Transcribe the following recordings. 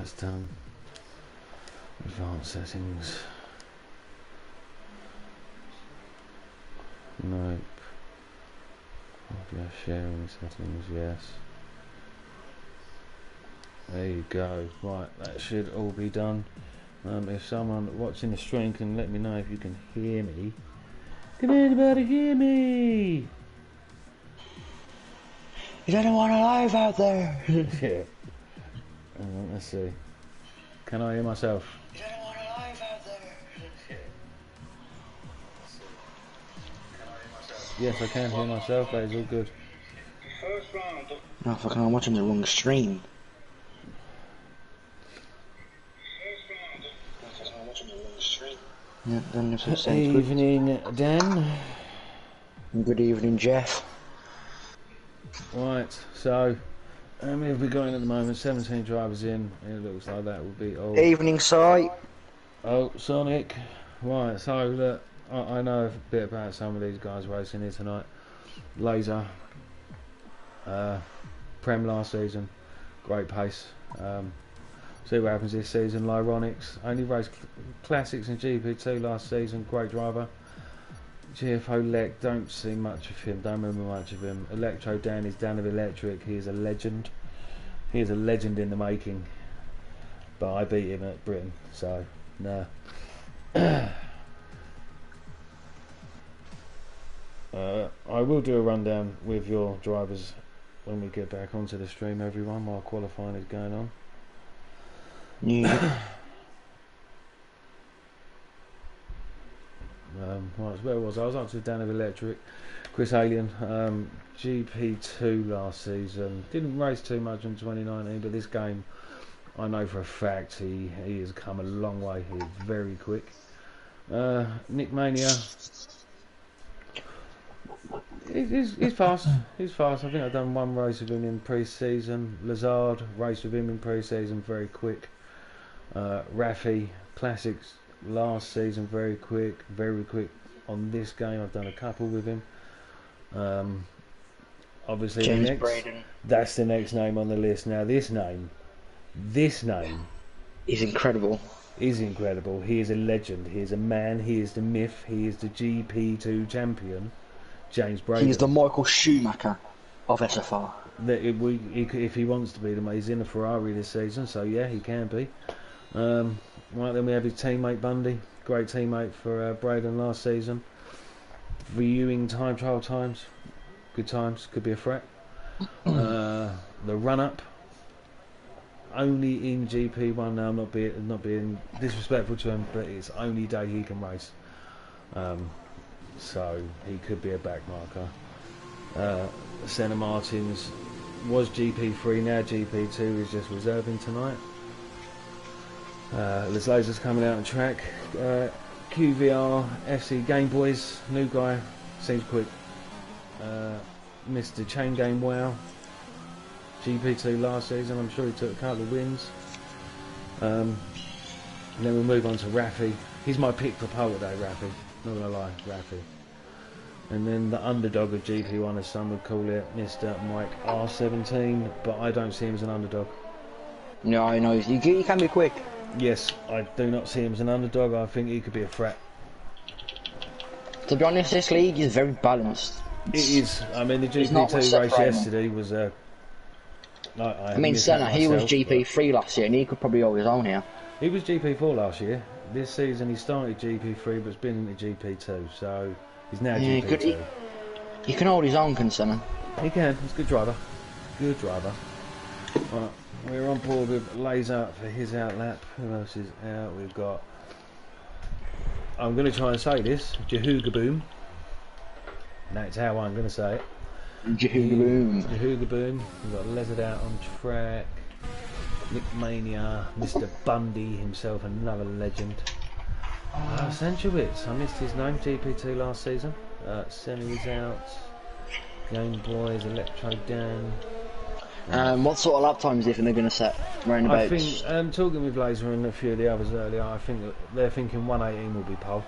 That's done. Advanced settings. Nope. Audio sharing settings, yes. There you go. Right, that should all be done. If someone watching the stream can let me know if you can hear me. Can anybody hear me? Is anyone alive out there? Yeah. Let's see. Can I hear myself? Is anyone alive out there? Yes, I can hear myself. That is all good. No, fucking, I'm watching the wrong stream. Yeah, then if it sounds good. Evening, Dan. Good evening, Jeff. Right, so how many have we got in at the moment? 17 drivers in. It looks like that will be all. Evening, Si. Oh, Sonic. Right, so look, I know a bit about some of these guys racing here tonight. Laser, Prem last season, great pace. See what happens this season. Lyronics, only raced classics in GP2 last season, great driver. GFO Lec, don't see much of him, don't remember much of him. Electro Dan is Dan of Electric, he is a legend. He is a legend in the making. But I beat him at Britain, so no. I will do a rundown with your drivers when we get back onto the stream, everyone, while qualifying is going on. Yeah. Right, so where was I? I was up to Dan of Electric, Chris Alien, GP2 last season. Didn't race too much in 2019, but this game, I know for a fact he has come a long way. He's very quick. Nick Mania. He's fast. He's fast. I think I've done one race with him in pre-season. Lazard raced with him in pre-season, very quick. Rafi Classics last season, very quick on this game. I've done a couple with him. Obviously James the next, Braden. that's the next name on the list. Now this name He's incredible. is incredible. He is a legend. He is a man. He is the myth. He is the GP2 champion, James Braden. He's the Michael Schumacher of SFR. If he wants to be, he's in a Ferrari this season, so yeah, he can be. Right, then we have his teammate Bundy, great teammate for Braden last season. Reviewing trial times, good times, could be a threat. The run-up, only in GP1 now. I'm not being disrespectful to him, but it's only day he can race, so he could be a back marker. Senna Martins was GP3, now GP2 is just reserving tonight. There's lasers coming out on track. QVR FC Game Boys, new guy, seems quick. Mr. Chain Game Wow, GP2 last season, I'm sure he took a couple of wins. And then we'll move on to Rafi. He's my pick for pole today, Rafi, not gonna lie, Rafi. And then the underdog of GP1, as some would call it, Mr. Mike R17, but I don't see him as an underdog. No, I know. He can be quick. Yes, I do not see him as an underdog. I think he could be a threat. To be honest, this league is very balanced. It is. I mean, the GP2 race yesterday was I mean, Senna, he was GP3 last year, and he could probably hold his own here. He was GP4 last year. This season he started GP3, but has been into GP2, so he's now GP2. He can hold his own, can Senna? He can. He's a good driver. Good driver. Right, we're on board with Laser for his outlap. Who else is out? We've got, I'm going to try and say this, Jahoogaboom. That's how I'm going to say it. Jahoogaboom. Jahoogaboom. We've got Lizard out on track. Nick Mania. Mr. Bundy himself, another legend. Sanchowitz, I missed his name, GP2 last season. Senna is out. Game Boys, Electro Dan. What sort of lap times do you think they're going to set roundabouts? I think, talking with Laser and a few of the others earlier, I think that they're thinking 118 will be pole.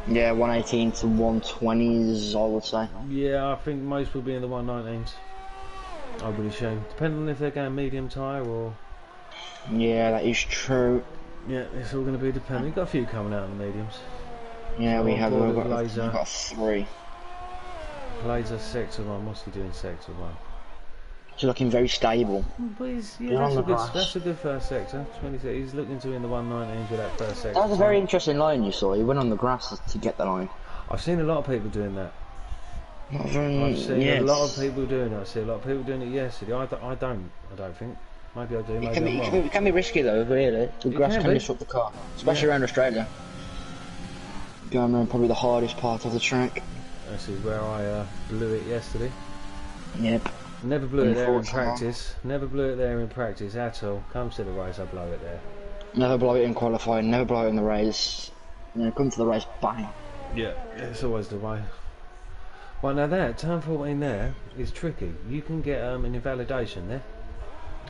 Yeah, 118 to 120s, I would say. Yeah, I think most will be in the 119s. I would assume. Depending on if they're going medium tyre or Yeah, that is true. Yeah, it's all going to be dependent. We've got a few coming out in the mediums. Yeah, So we on have board we've with got, Laser. we've got 3. Laser Sector 1. What's he doing Sector 1? He's looking very stable. But he's, yeah, He's on the that's grass. a good first sector. 20. He's looking to win the 119s with that first sector. That was a very interesting line you saw. He went on the grass to get the line. I've seen a lot of people doing that. I've seen Yeah, a lot of people doing it. I see a lot of people doing it yesterday. I don't think. Maybe I do, maybe I'm wrong. it can be risky though, really. The grass can be. disrupt the car, especially around Australia. Going around probably the hardest part of the track. This is where I blew it yesterday. Yep. Never blew it there in practice. Never blew it there in practice at all. Comes to the race, I blow it there. Never blow it in qualifying, never blow it in the race. Come to the race, bang. Yeah, it's always the way. Well, now that turn 14 there is tricky. You can get an invalidation there.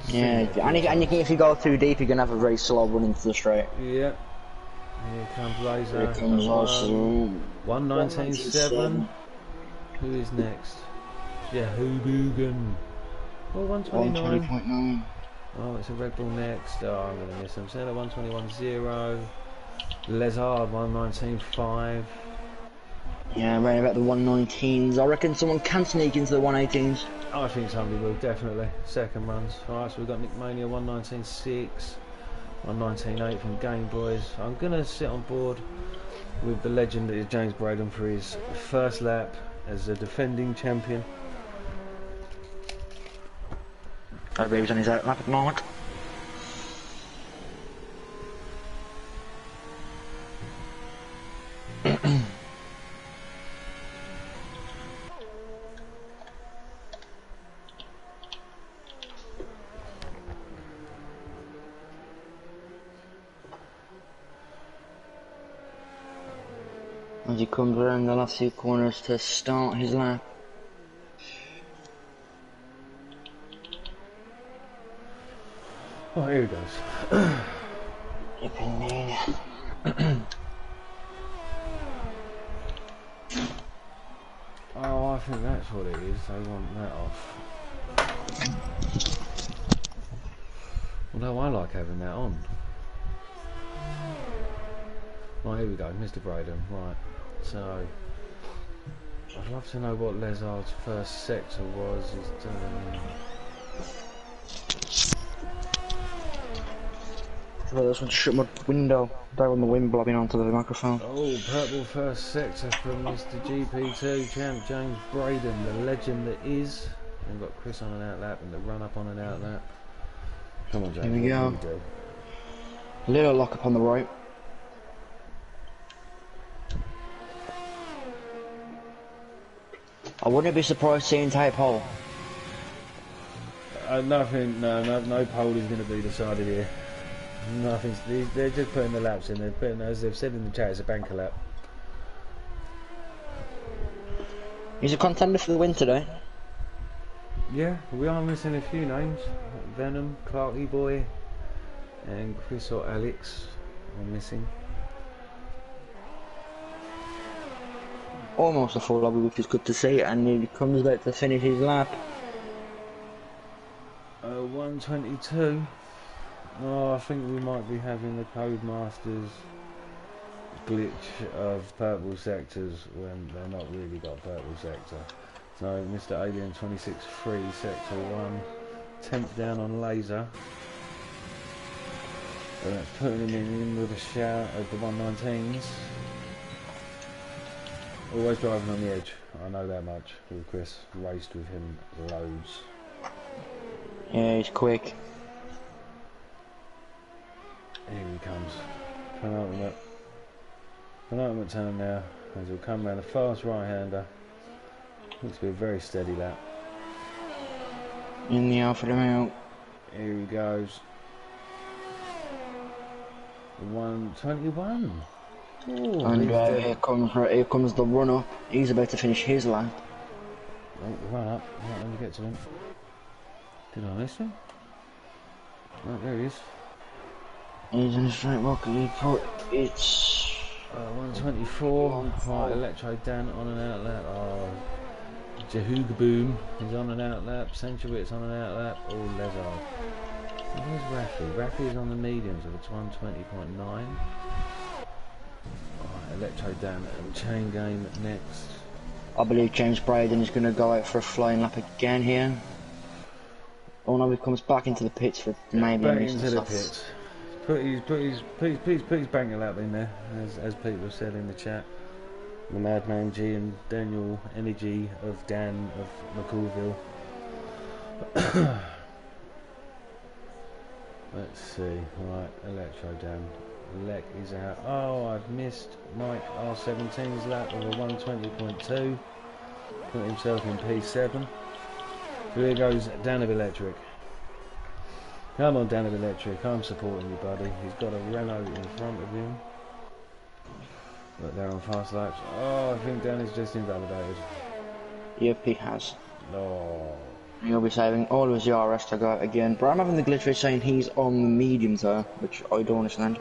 Yeah, and you can, if you go too deep, you're gonna have a very slow run into the straight. Yeah. Here comes Laser. Here comes also 119.7. Who is next? Yeah, Hoboken. Oh, 129. 120.9. Oh, it's a Red Bull next. Oh, I'm gonna miss him. Senna 121.0. Lezard 119.5. Yeah, right about the 119s. I reckon someone can sneak into the 118s. I think somebody will, definitely. Second runs. Alright, so we've got Nick Mania 119.6, 119.8 from Game Boys. I'm going to sit on board with the legend that is James Braden for his first lap as a defending champion. I believe he's on his out lap at the moment. As he comes around the last few corners to start his lap. Oh, here he goes. Oh, I think that's what it is. They want that off. Although I like having that on. Right, here we go, Mr. Braden. Right, so I'd love to know what Lezard's first sector was. He's done. Well, I just want to shut my window. Don't want the wind blowing onto the microphone. Oh, purple first sector from Mr. GP2 champ James Braden, the legend that is. And we've got Chris on an out lap and the run up on an out lap. Come on, James. Here we go. Do? Little lock up on the right. I wouldn't be surprised seeing tape hole. Nothing. No pole is going to be decided here. Nothing's. They're just putting the laps in. They're putting, as they've said in the chat, it's a banker lap. He's a contender for the win today. Yeah, we are missing a few names. Venom, Clarky Boy, and Chris or Alex are missing. Almost a full lobby, which is good to see, and he comes about to finish his lap. 122. Oh, I think we might be having the Codemasters glitch of purple sectors when they're not really got purple sector. So Mr. Alien 26-3, sector 1, 10th down on Laser. So that's putting him in with a shout of the 119s. Always driving on the edge, I know that much with Chris. Raced with him loads. Yeah, he's quick. Here he comes. Penultimate turn now, as he'll come round a fast right-hander. Looks to be a very steady lap. In the Alpha Romeo. Here he goes. 121. Ooh, And here comes the runner. He's about to finish his lap. Oh, run up. Right, let me get to him. Did I miss him? Right, there he is. He's in the straight rocket. He put it's 124. Right, Electro Dan on an out lap. Oh, Jahooga Boom is on an out lap. Centurit's on an out lap. Oh, Lezard. Where's Rafi? Rafi is on the mediums of it's 120.9. Alright, Electro down and chain game next. I believe James Braden is going to go out for a flying lap again here. Oh no, he comes back into the pits for maybe a Back miss. into the pits. Put his banker lap in there, as people said in the chat. The Madman G and Daniel Energy of Dan of McCoolville. Let's see. Right, Electro Dan. Lek is out. Oh, I've missed Mike R17's lap of a 120.2. Put himself in P7. So here goes Dan of Electric. Come on, Dan of Electric. I'm supporting you, buddy. He's got a Renault in front of him. But they're on fast laps. Oh, I think Dan is just invalidated. Yep, he has. No. He'll be saving all of his RS to go out again. But I'm having the glitch saying he's on the mediums there, which I don't understand.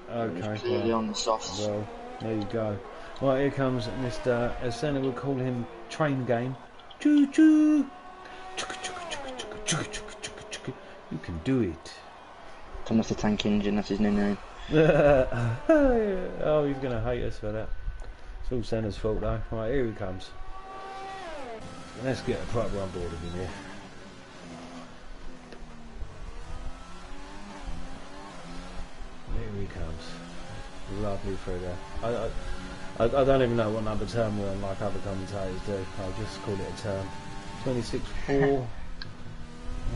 Okay, he's clearly on the softs. Well, there you go. Right, here comes Mr. as Senna would call him, Train Game. Choo choo. You can do it. Thomas the Tank Engine, that's his new name. Oh, he's going to hate us for that. It's all Senna's fault though. Right, here he comes. Let's get a proper on board of him here. Here he comes. Lovely through there. I don't even know what number term we're on like other commentators do. I'll just call it a term. 26.4.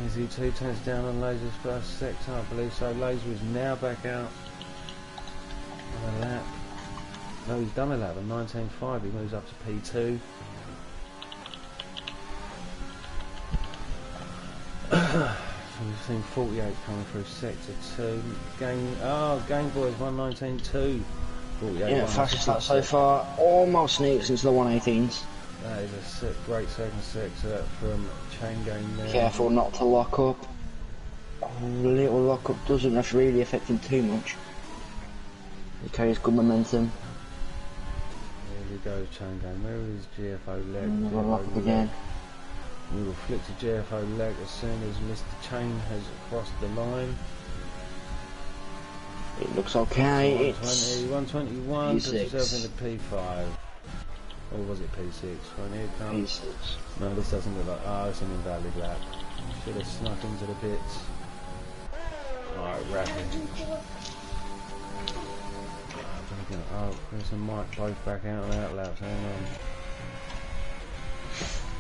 Easy 2 turns down on Laser's first sector, I believe so. Laser is now back out on a lap. No, he's done a lap at 19.5. He moves up to P2. So we've seen 48 coming through sector 2. Game Boys 119.2. 48. Yeah, fastest lap so far. Almost sneaks into the 118s. That is a great second sector from Chain Game there. Careful not to lock up. A little lock up doesn't really affect him too much. He carries good momentum. Here we go, Chain Game. Where is GFO leg? We'll lock up again. We will flick to GFO leg as soon as Mr. Chain has crossed the line. It looks okay. 121, puts himself into P5. Or was it P6? When here it comes. P6. No, this doesn't look like. Oh, it's an invalid lap. Should have snuck into the pits. Alright, rapid. Oh, Chris and Mike both back out on out laps. Hang on.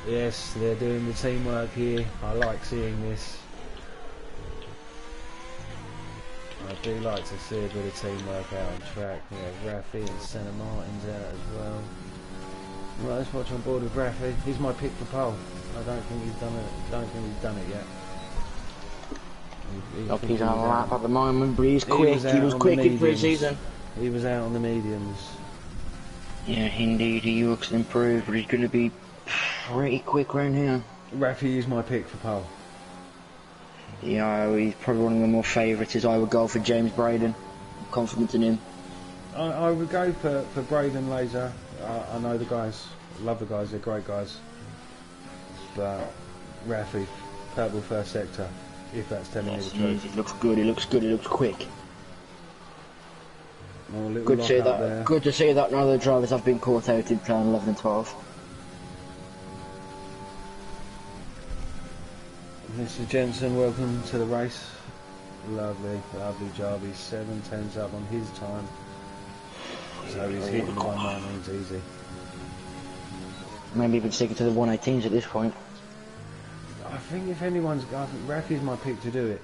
Yes, they're doing the teamwork here. I like seeing this. I do like to see a bit of teamwork out on track. Yeah, Rafi and Senna Martin's out as well. Right, let's watch on board with Rafi. He's my pick for pole. I don't think he's done it. Don't think he's done it yet. He's on a lap at the moment, but he's quick. He was quick in pre-season. He was out on the mediums. Yeah, indeed, he looks improved, but he's going to be pretty quick round here. Rafi is my pick for pole. Yeah, he's probably one of the more favourites. I would go for James Braden. I'm confident in him. I would go for Braden Laser. I know the guys, love the guys, they're great guys. But Rafi, purple first sector, if that's telling me the truth. He looks good, he looks good, he looks quick. Good to see that. There. Good to see that none of the drivers have been caught out in turn 11 and 12. Mr. Jensen, welcome to the race. Lovely, lovely job. He's 7/10 up on his time. So he's hitting the 119s easy. Maybe even sticking to the 118s at this point. I think if anyone's, I think Rafi's my pick to do it.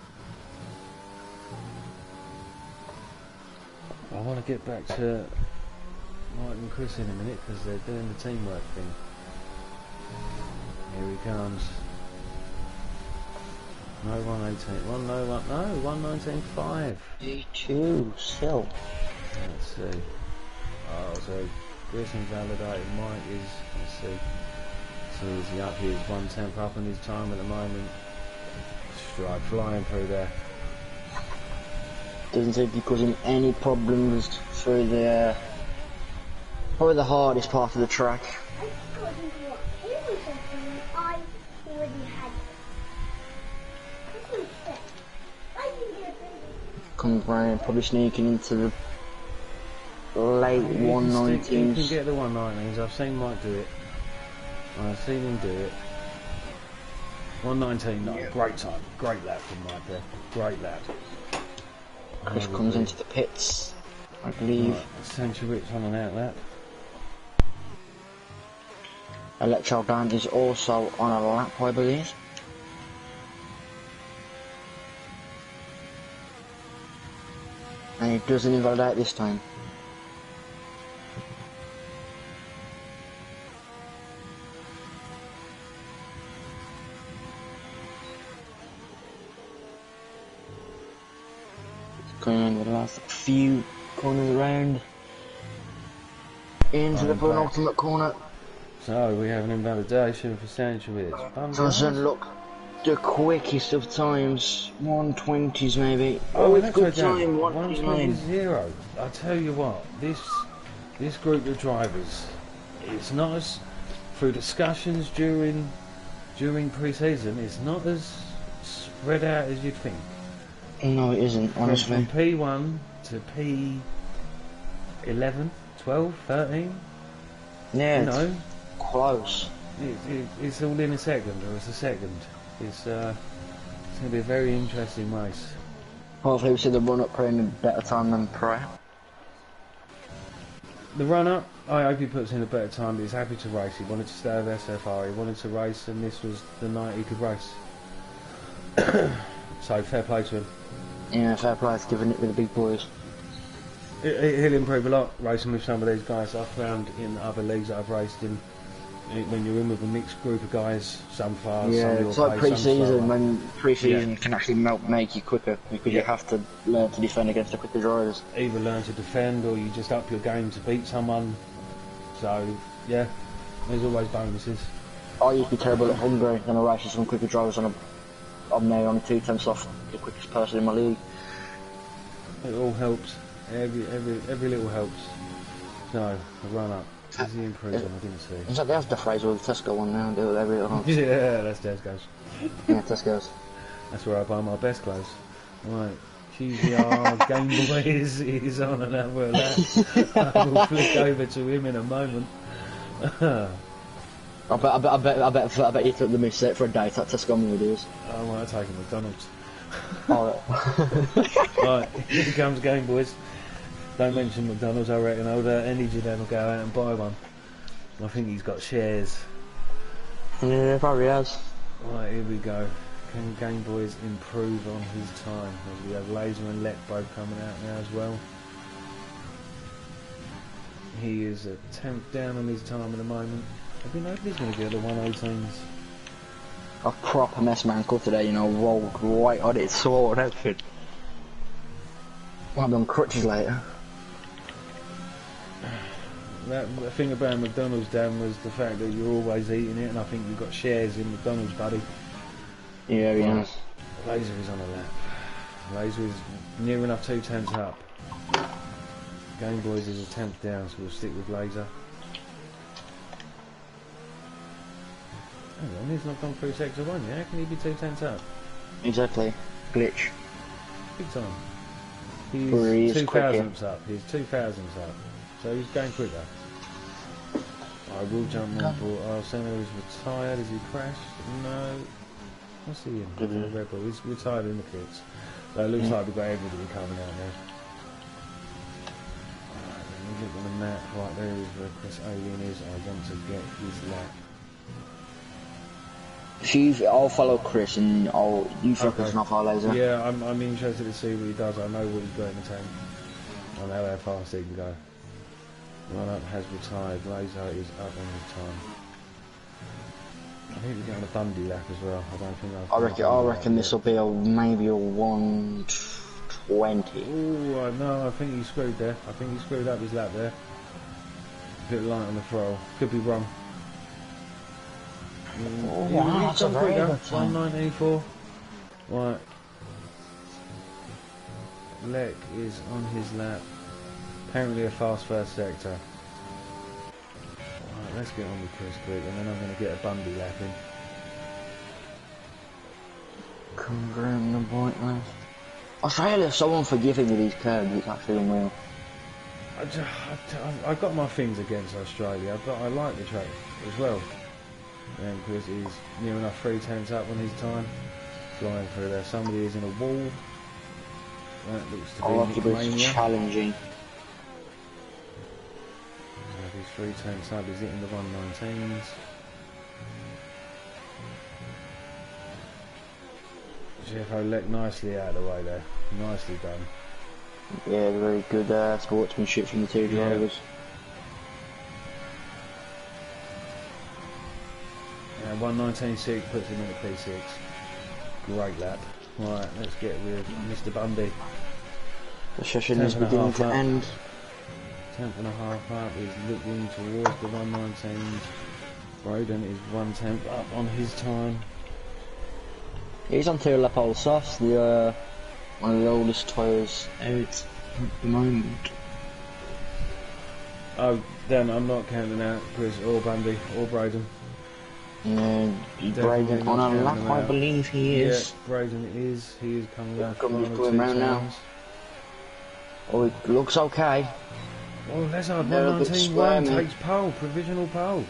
I want to get back to Mike and Chris in a minute because they're doing the teamwork thing. Here he comes. No 118. No 119.5. G2 still. Let's see. Oh, so Chris invalidated. Mike is. Let's see. So he's up here. He's 1/10 up on his time at the moment. Strike flying through there. Doesn't seem to be causing any problems through the probably the hardest part of the track. comes round, probably sneaking into the late He can 119s. get the 119s. I've seen Mike do it. I've seen him do it. 119, no, great time, great lap from Mike there, great lap. Chris comes into the pits, I believe. Right, Sanchez on an out lap. Electro Band is also on a lap, I believe. And it doesn't invalidate this time. Going on with the last few corners around. Into the penultimate corner. So we have an invalidation for Sanchez. Doesn't look the quickest of times. 120s maybe. Oh, it's good time. 120.0. I tell you what, this group of drivers, it's not as through discussions during pre-season. It's not as spread out as you'd think. No, it isn't, honestly. From P1 to P11, 12, 13. Yeah, you know, close. It's all in a second, or it's a second. It's going to be a very interesting race. Hopefully we see the run-up in a better time than prior. The run-up, I hope he puts in a better time, but he's happy to race. He wanted to stay with SFR, he wanted to race, and this was the night he could race. So fair play to him. Yeah, fair play to giving it with the big boys. He'll improve a lot racing with some of these guys. I've found in other leagues that I've raced in, when you're in with a mixed group of guys, some fast, yeah, some it's like pre-season, when pre-season yeah. can actually make you quicker, because you have to learn to defend against the quicker drivers. Either learn to defend, or you just up your game to beat someone. So, yeah, there's always bonuses. I used to be terrible at Hungary, and I raced with some quicker drivers, and I'm now only 2/10 off the quickest person in my league. It all helps. Every little helps. No, the run up. Is he improving? I didn't see. Is that there's the Fraser with the Tesco one now? Do every little. Yeah, that's Tesco's. Yeah, Tesco's. That's where I buy my best clothes. Right, QVR Game Boy is on another lap. I will flick over to him in a moment. I bet you took the miss set for a date at Tesco Movies. I want to take him McDonald's. Alright. Right, here comes Game Boys. Don't mention McDonald's, I reckon. Old Energy then will go out and buy one. I think he's got shares. Yeah, probably has. Right, here we go. Can Game Boys improve on his time? As we have Laser and Lek both coming out now as well. He is a 10th down on his time at the moment. I think nobody's going to get the 118s. A proper mess my ankle today, you know, rolled right on it, sore and everything. Might be on crutches later. The thing about McDonald's, Dan, was the fact that you're always eating it, and I think you've got shares in McDonald's, buddy. Yeah, he has. Laser is on a lap. Laser is near enough 2/10 up. Game Boys is a 10th down, so we'll stick with Laser. Hang on, he's not gone through sector 1 yet. How can he be 2/10 up? Exactly. Glitch. Big time. He's 2,000s up. He's 2,000s up. So he's going quicker. I will jump on board. Oh, Senna is retired. Has he crashed? No. What's he in? He's in a Red Bull. He's retired in the pits. So it looks like we've got everybody coming out now. Alright, let me look on the map. Right, there is where Chris Alien is. I want to get his lap. I'll follow Chris and you focus on our Laser. Yeah, I'm interested to see what he does. I know what he's got in the tank. I know how fast he can go. Run up has retired. Laser is up on his time. I think we're getting a Bundy lap as well. I don't think I reckon this will be maybe a 120. Oh no, I think he screwed there. I think he screwed up his lap there. A bit light on the throttle. Could be wrong. Oh, wow, that's a very good time. 1:19.4. Right. Lek is on his lap. Apparently a fast first sector. Right, let's get on with Chris quick, and then I'm going to get a Bundy lap in. Come grab the bike left. Australia's so unforgiving with these curbs, it's actually unreal. I got my things against Australia, but I like the track as well. Because he's near enough 3/10 up on his time. Flying through there. Somebody is in a wall. That looks to be Nick Mania. Challenging. He's 3/10 up, he's hitting the 119s. GFO Lek nicely out of the way there. Nicely done. Yeah, very good sportsmanship from the two drivers. And 119.6 puts him in the P6. Great lap. Right, let's get with Mr. Bundy. The session is beginning to end. 10th and a half up, he's looking towards the 119s. Braden is 1/10 up on his time. He's on 2 lap old softs, the one of the oldest tyres out at the moment. Oh, then I'm not counting out Chris or Bundy or Braden. And Braden on a lap, I believe he is. Yeah, Braden is. He is coming down. Going round now. Oh, it looks okay. Oh, Lezard 119.1 takes pole, provisional pole.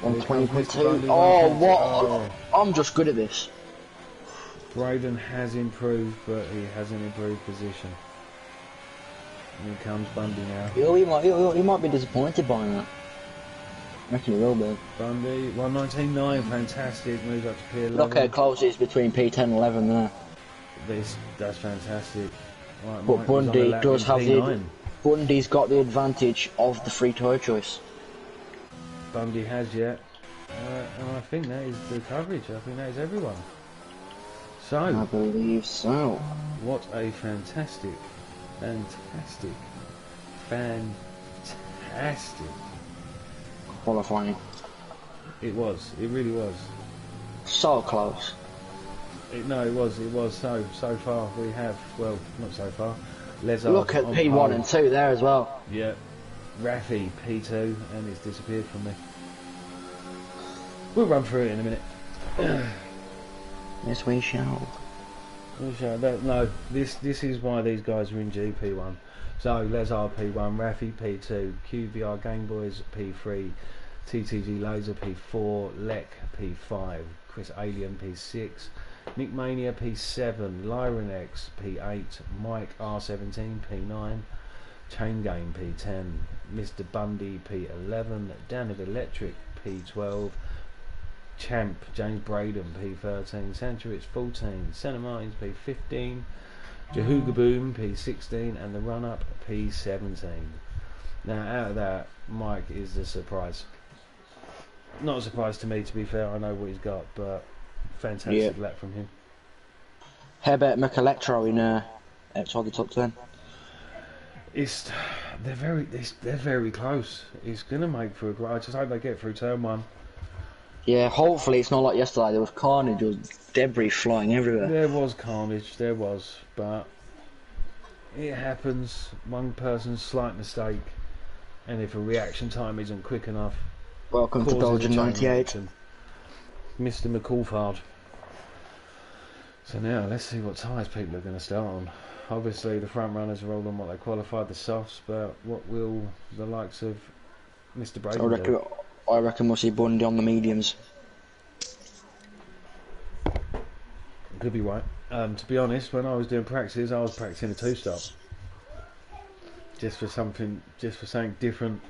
120.2. Oh, what? Oh. I'm just good at this. Braden has improved, but he hasn't improved position. Here comes Bundy now. He might be disappointed by that. I reckon he will be. Bundy, 119.9, fantastic, moves up to P11. Look how close it is between P10 and 11 there. That's fantastic. Right, but Bundy does have the... Bundy's got the advantage of the free tyre choice. Bundy has, yeah. And I think that is the coverage. I think that is everyone. So, I believe so. What a fantastic qualifying. It was. It really was. So close. It was so far. We have, well, not so far. Lezard look at P1 pole. And 2 there as well. Yeah. Rafi P2, and it's disappeared from me. We'll run through it in a minute. Yes, we shall. No, this is why these guys are in GP1. So Lezard P1, Rafi P2, QVR Game Boys P3, TTG Laser P4, Lek P5, Chris Alien P6, Nick Mania P7, Lyron X P8, Mike R17 P9, Chain Game P10, Mr. Bundy P11, David Electric P12, Champ James Braden P13, Sanchowitz 14, Santa Martins P15, Jahuga Boom P16, and the run-up P17. Now out of that, Mike is the surprise. Not a surprise to me, to be fair. I know what he's got, but fantastic lap from him. How about McElectro in outside the top 10? They're very close. It's gonna make for a great. I just hope they get through turn 1. Yeah, hopefully it's not like yesterday. There was carnage, there was debris flying everywhere. There was carnage, but it happens. One person's slight mistake, and if a reaction time isn't quick enough, welcome to Belgium 98. Mr. McCoulthard. So now let's see what tyres people are going to start on. Obviously the front runners are all on what they qualified, the softs, but what will the likes of Mr. Braden do? I reckon we'll see Bundy on the mediums. Could be right. To be honest, when I was doing practices, I was practicing a 2-stop. Just for something different,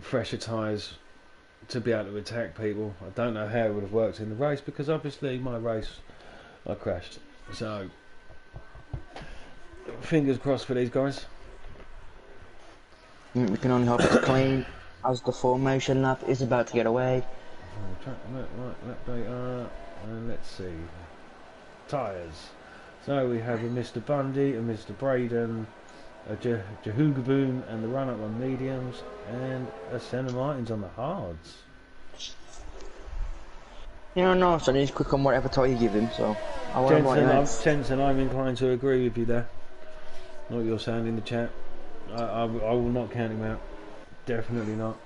fresher tyres to be able to attack people. I don't know how it would have worked in the race because obviously my race I crashed. So fingers crossed for these guys. We can only hope it's clean as the formation lap is about to get away. Lap data, and let's see. Tyres. So we have a Mr. Bundy, a Mr. Braden, a Jahugaboon and the run-up on mediums, and a Santa Martins on the hards. You know, no, so he's quick on whatever tyre you give him, so... Jensen, I'm inclined to agree with you there. What you're saying in the chat. I will not count him out. Definitely not.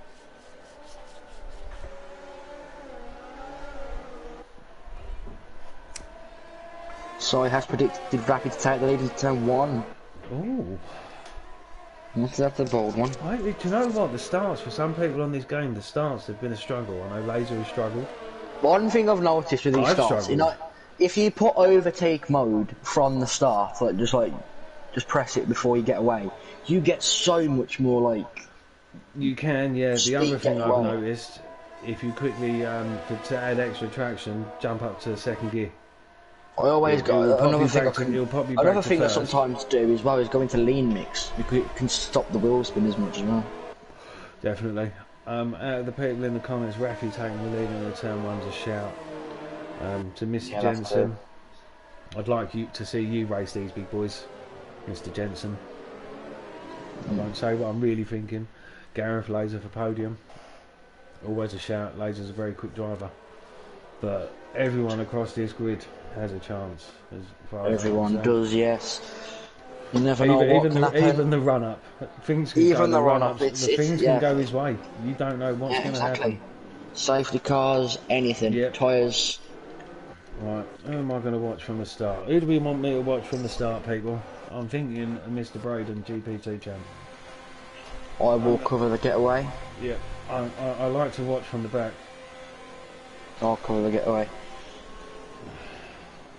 So he has predicted Rafi to take the lead into turn 1. Ooh. That's a bold one. Do you know what? The starts, for some people on this game, the starts have been a struggle. I know Laser has struggled. One thing I've noticed with these starts, you know, if you put overtake mode from the start, just press it before you get away, you get so much more like. You can, yeah. The other thing I've noticed, if you quickly to add extra traction, jump up to second gear. I always go. Another thing I first. sometimes do as well is go into lean mix. You can stop the wheel spin as much as well. Definitely. Out of the people in the comments, Rafi taking the lead in the turn 1's a shout. To Mr. Jensen, I'd like to see you race these big boys, Mr. Jensen. I won't say what I'm really thinking. Gareth Laser for podium. Always a shout. Laser's a very quick driver, but everyone across this grid has a chance. As far everyone does, yes. You never know what can happen. Even the run up, things can even go. The run up, things can go his way. You don't know what's going to happen. Safety cars, anything, tyres. Right, who am I going to watch from the start? Who do we want me to watch from the start, people? I'm thinking Mr. Braden, GP2 champ. I will cover the getaway. Yeah, I like to watch from the back. I'll cover the getaway.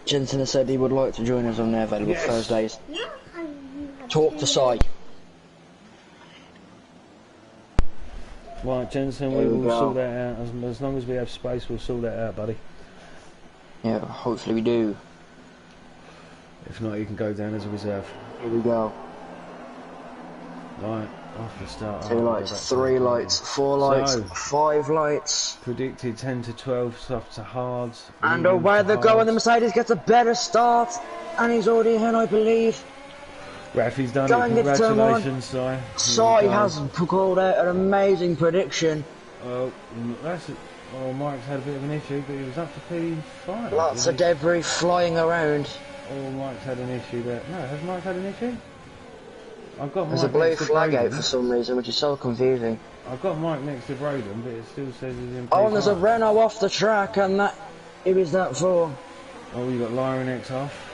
Jensen has said he would like to join us on their available Thursdays. Talk to Si. Right, Jensen, we will sort that out. As long as we have space, we'll sort that out, buddy. Yeah, hopefully we do. If not, you can go down as a reserve. Here we go. Right, off the start. 2 lights, 3 lights, 4 lights, 5 lights. Predicted 10 to 12, soft to hard. And away they go, and the Mercedes gets a better start. And he's already ahead, I believe. Rafi's done it. Congratulations, Si. Si has called out an amazing prediction. Oh, Mike's had a bit of an issue, but he was up to P5. Lots of debris flying around. Oh, Mike's had an issue there. No, has Mike had an issue? I've got There's a blue flag out for some reason, which is so confusing. I've got Mike next to Braden, but it still says he's in P5. Oh, and there's a Renault off the track, and that... Who is that for? Oh, you got Lyron X off.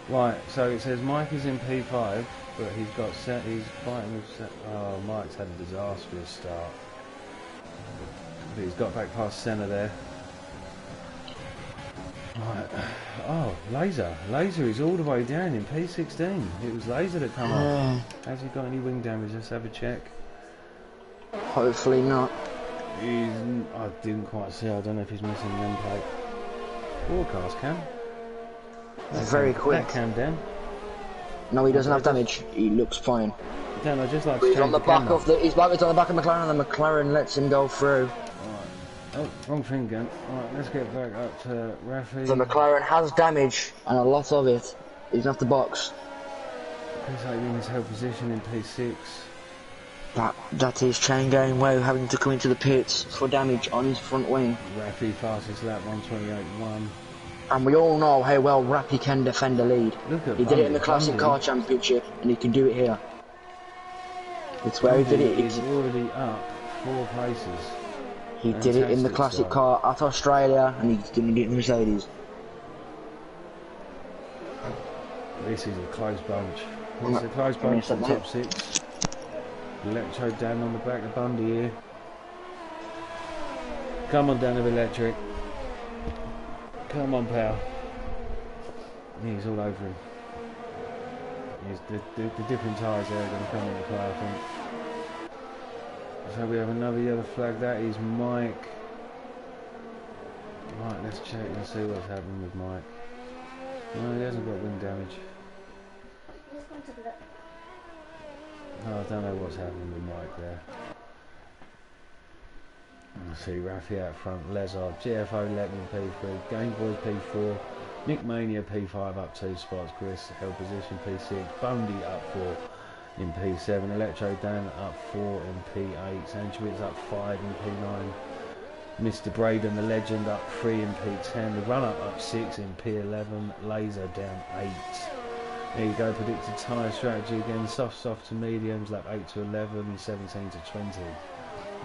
Right, so it says Mike is in P5, but he's got he's fighting with oh, Mike's had a disastrous start. But he's got back past Senna there. Right. Oh, Laser is all the way down in P16. It was Laser that come up. Has he got any wing damage? Let's have a check. Hopefully not. I didn't quite see. I don't know if he's missing the end plate. Broadcast cam. Very quick. That cam down. No, he doesn't have damage. He looks fine. Dan, I just like to he's on the back of the. He's on the back of McLaren, and the McLaren lets him go through. Right. Oh, wrong thing again. Right, let's get back up to Rafi. The McLaren has damage, and a lot of it. He's off the box. He's in his held position in P6. That is chain going well, having to come into the pits for damage on his front wing. Rafi fastest lap 128.1. And we all know how well Rafi can defend the lead. He did it in the Classic Car Championship, and he can do it here. It's where he did it. He's already up 4 places. He did it in the Classic Car at Australia, and he's going to do it in Mercedes. This is a close bunch. It's a close bunch for the top 6. Electro down on the back of Bundy here. Come on, Dan of Electric. Come on, pal. He's all over him. The different tyres there are going to come into play, I think. So we have another yellow flag. That is Mike. Right, let's check and see what's happening with Mike. No, he hasn't got wing damage. No, I don't know what's happening with Mike there. Let's see, Rafi out front, Lezard, GFO Letman P3, Gameboy P4, Nick Mania P5 up 2 spots, Chris held position P6, Bundy up 4 in P7, Electro Dan up 4 in P8, Sanchowitz up 5 in P9, Mr. Braden the Legend up 3 in P10, the run up 6 in P11, Laser down 8. There you go, predicted tyre strategy again, soft to mediums, lap 8 to 11, 17 to 20.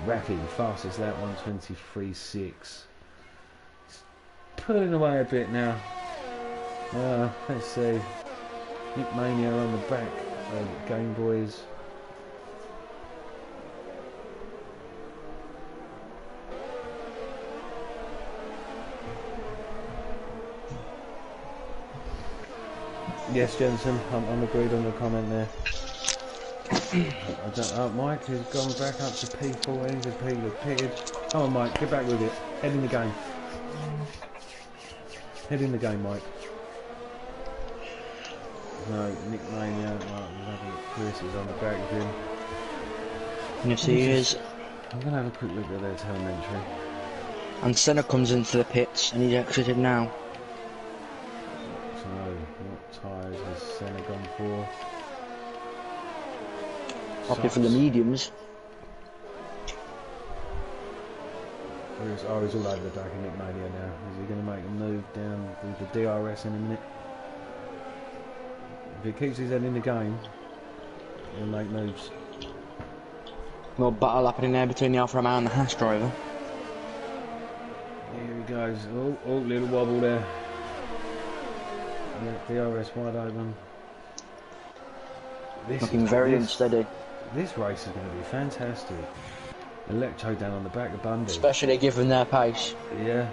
Rafi, fastest lap 123.6. Pulling away a bit now. Let's see. Nick Mania on the back of Game Boys. Yes, Jensen, I'm agreed on the comment there. Mike has gone back up to P14 to P pitted. Come on, Mike, get back with it. Head in the game. Head in the game, Mike. No, Nick Mania. Chris is on the back of him. Yes, he is. I'm going to have a quick look at their telemetry. And Senna comes into the pits and he's exited now. So, what tyres has Senna gone for? Probably for the mediums. He's all over the back of Nick Mania now. Is he going to make a move down with the DRS in a minute? If he keeps his head in the game, he'll make moves. Little battle happening there between the Alfa Romeo and the Haas driver. Here he goes. Oh, little wobble there. Yeah, DRS wide open. Looking very unsteady. This race is going to be fantastic. Electro down on the back of Bundy. Especially given their pace. Yeah.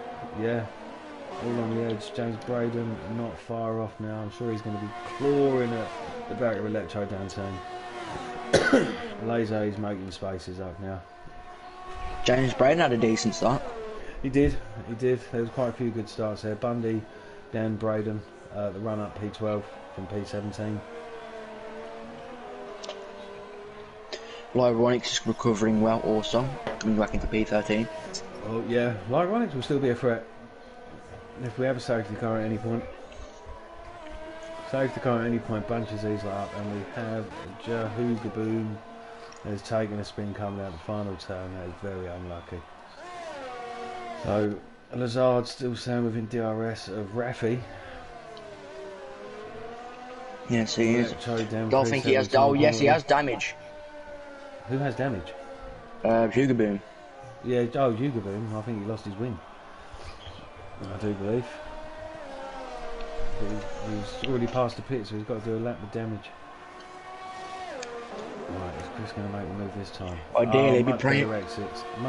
All on the edge. James Braden not far off now. I'm sure he's going to be clawing at the back of Electro down soon. Laser is making spaces up now. James Braden had a decent start. He did. There was quite a few good starts there. Bundy, Dan Braden, the run up P12 from P17. Lyronix is recovering well also, coming back into P13. Oh yeah, Lyronix will still be a threat if we have a safety car at any point. Safety car at any point bunches these up, and we have Jahugaboom has taken a spin coming out the final turn. That is very unlucky. So Lazard still staying within DRS of Raffi. Yes, he is. Don't think he has. Oh, yes, he has damage. Who has damage? Jugaboom. Yeah, Jugaboom. I think he lost his win. I do believe. He's already past the pit, so he's got to do a lap with damage. Right, is Chris going to make the move this time? Ideally, he'd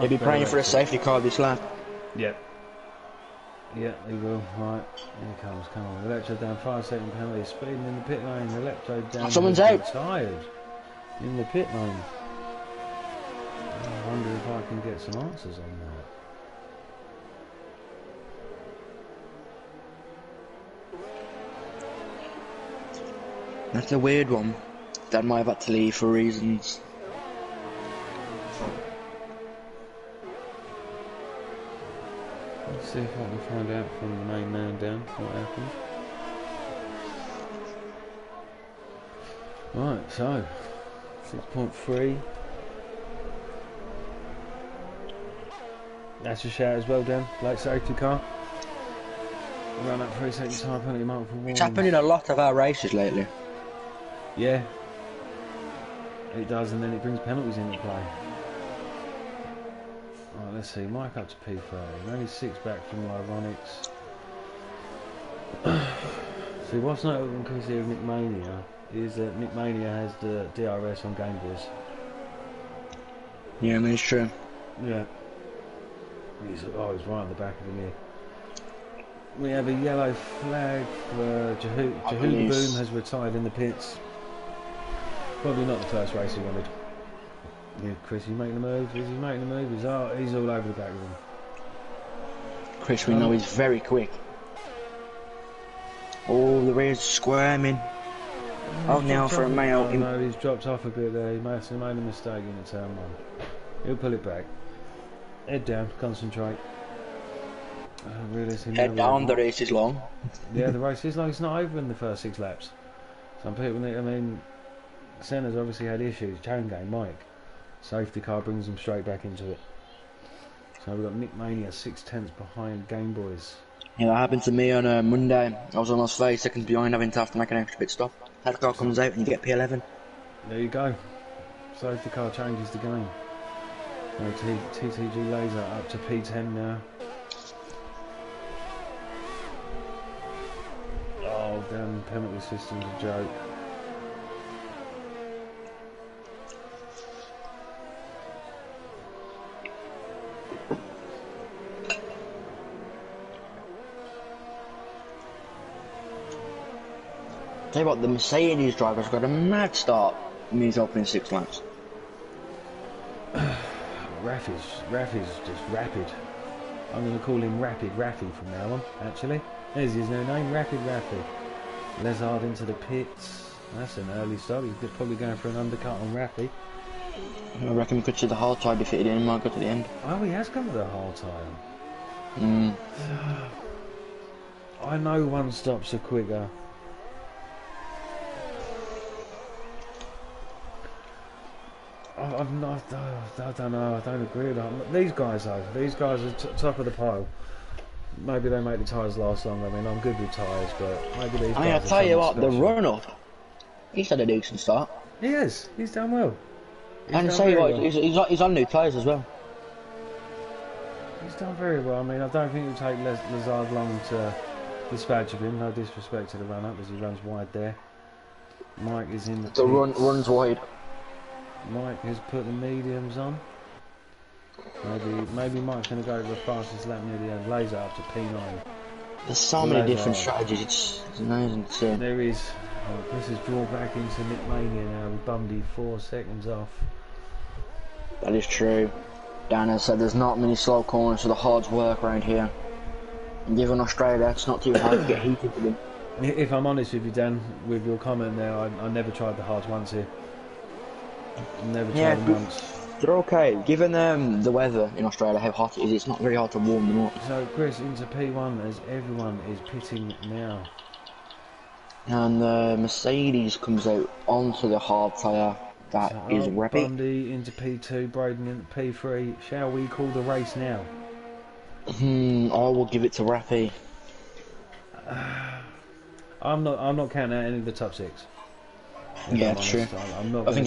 be praying for a safety car this lap. Yep. Yeah, he will. Right, here he comes. Come on. Electro down, 5-second penalty. Speeding in the pit lane. Electro down. Someone's out. Tired in the pit lane. I wonder if I can get some answers on that. That's a weird one. Dad might have had to leave for reasons. Let's see if I can find out from the main man down what happened. Right, so 6.3. That's a shout as well, Dan. Late safety car. Run up 3 seconds time penalty mark for one. It's happened in a lot of our races lately. Yeah, it does, and then it brings penalties into play. Alright, let's see. Mike up to P30. Only 6 back from Lyronix. See, what's notable in case of Nick Mania is that Nick Mania has the DRS on Game Boys. Yeah, I mean, it's true. Yeah. He's right on the back of him here. We have a yellow flag for Jahugaboom has retired in the pits. Probably not the first race he wanted. Yeah, Chris, he's making the move. Is he making the move? He's all over the back of him. Chris, we know he's very quick. Oh, the rear's squirming. Oh, now for a male. No, he's dropped off a bit there. He must have made a mistake in the turn one. He'll pull it back. Head down, concentrate. Head down, the race is long. Yeah, the race is long. It's not over in the first 6 laps. Some people need, I mean, Senna's obviously had issues. Chain game, Mike. Safety car brings him straight back into it. So we've got Nick Mania 6/10 behind Game Boys. Yeah, that happened to me on Monday. I was almost 30 seconds behind, having to have to make an extra pit stop. That car comes out and you get P11. There you go. Safety car changes the game. So TTG Laser up to P10 now. Oh Damn penalty system's a joke. Tell you what, the Mercedes driver's got a mad start in these opening 6 laps. Rafi's just rapid. I'm going to call him Rapid Rafi from now on, actually. There's his new name, Rapid Rafi. Lezard into the pits. That's an early start. He's probably going for an undercut on Rafi. I reckon we could see the hard tyre if it in, might go to the end. Oh, he has come to the hard tyre. I know one stops are quicker. I don't know, I don't agree with that. These guys though, these guys are top of the pile. Maybe they make the tyres last longer. I mean, I'm good with tyres, but maybe these guys I tell you what, the run-up, he's had a decent start. He is, he's done well. And I tell you what, he's on new tyres as well. He's done very well. I mean, I don't think it'll take Lazard long to dispatch of him. No disrespect to the run-up as he runs wide there. Mike is in the runs wide. Mike has put the mediums on. Maybe Mike's going to go to the fastest lap near the end. Laser up to P9. There's so many different strategies. It's amazing to see. There is. Chris has drawn back into Nick Mania now with Bundy 4 seconds off. That is true. Dan has said there's not many slow corners, so the hards work around here. And given Australia, it's not too hard to get heated with them. If I'm honest with you, Dan, with your comment there, I never tried the hards once here. Never tried them once. They're okay. Given the weather in Australia, how hot it is, it's not very hard to warm them up. So, Chris, into P1 as everyone is pitting now. And the Mercedes comes out onto the hard tyre. That is rapid. Bundy into P2, Braden into P3. Shall we call the race now? I will give it to Rafi. I'm not counting out any of the top 6. Yeah, true. I'm not I think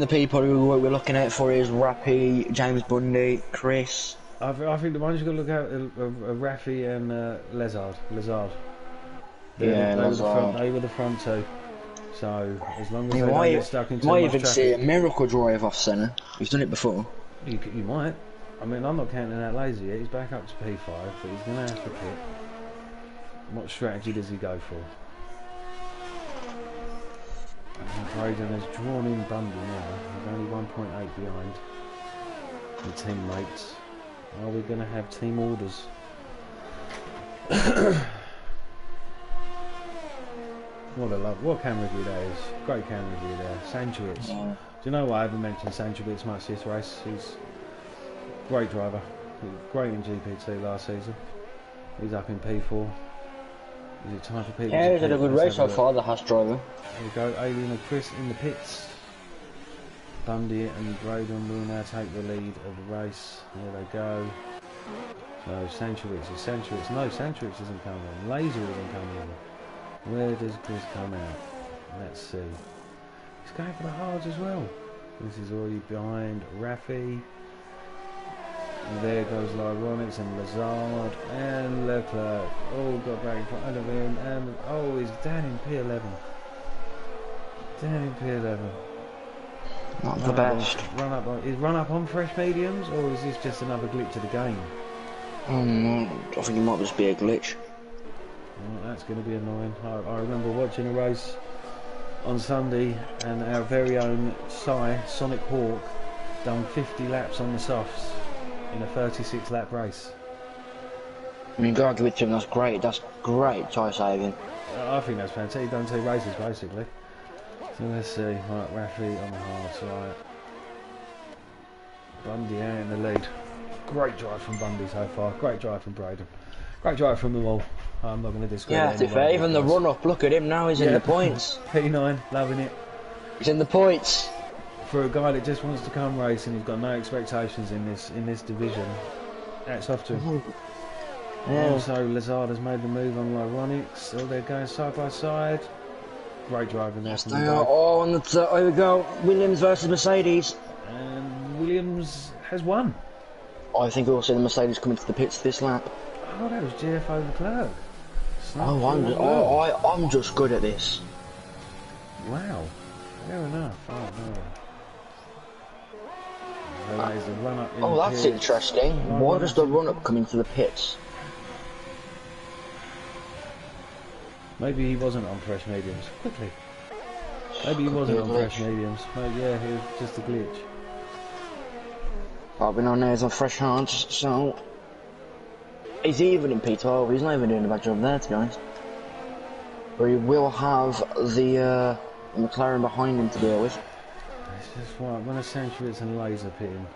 the people who we're looking out for is Rafi, James Bundy, Chris. I think the ones you've got to look out are Rafi and Lezard. They were the front two. So as long as they don't get stuck into might even see a miracle drive off centre. He's done it before. You might. I mean, I'm not counting out Laser yet. He's back up to P5, but he's going to have to pit. What strategy does he go for? Braden has drawn in Bundy now. He's only 1.8 behind the teammates. Are we going to have team orders? What camera view that is. Great camera view there. Sanchowitz. Do you know what? I haven't mentioned Sanchowitz much this race. He's a great driver. Great in GP2 last season. He's up in P4. Is it time for people? Yeah, he's had a good race so far, the Haas driver. There we go, Alien and Chris in the pits. Bundy and Braden will now take the lead of the race. There they go. So Sanchowitz. No, Sanchowitz isn't coming in. Laser isn't coming in. Where does Chris come out? Let's see. He's going for the hards as well. This is already behind Rafi. And there goes Lyronics and Lazard and Leclerc. Oh, got back in front of him. And he's down in P11. Down in P11. Not the best. Is run up on fresh mediums, or is this just another glitch of the game? I think it might just be a glitch. Well, that's going to be annoying. I remember watching a race on Sunday, and our very own Sonic Hawk done 50 laps on the softs in a 36 lap race. I mean, gotta give it to him, that's great tyre saving. I think that's fantastic. He's done 2 races basically. So let's see. Right, Rafi on the hards, right. Bundy out in the lead. Great drive from Bundy so far. Great drive from Braden. Great drive from them all. I'm not going to discredit. Yeah, to fair. Even the run up. Look at him now. He's in the points. P9, loving it. He's in the points. For a guy that just wants to come race and he's got no expectations in this division, hats off to him. Yeah. Also, Lazard has made the move on Lyronics. So they're going side by side. Great driving there. From on the here we go. Williams versus Mercedes. And Williams has won. I think we'll see the Mercedes coming to the pits this lap. Oh, that was GFO Leclerc. I'm just good at this. Wow, fair enough. Oh, no. There's a run up in the that's pits. interesting. Why does the run up come into the pits? Maybe he wasn't on fresh mediums. Quickly. Maybe he wasn't on fresh mediums. Maybe, yeah, it was just a glitch. Probably on there's on fresh hards, so he's even in P12. He's not even doing a bad job there, to be honest. But he will have the McLaren behind him to deal with. It's just right. When a Century and laser pit him,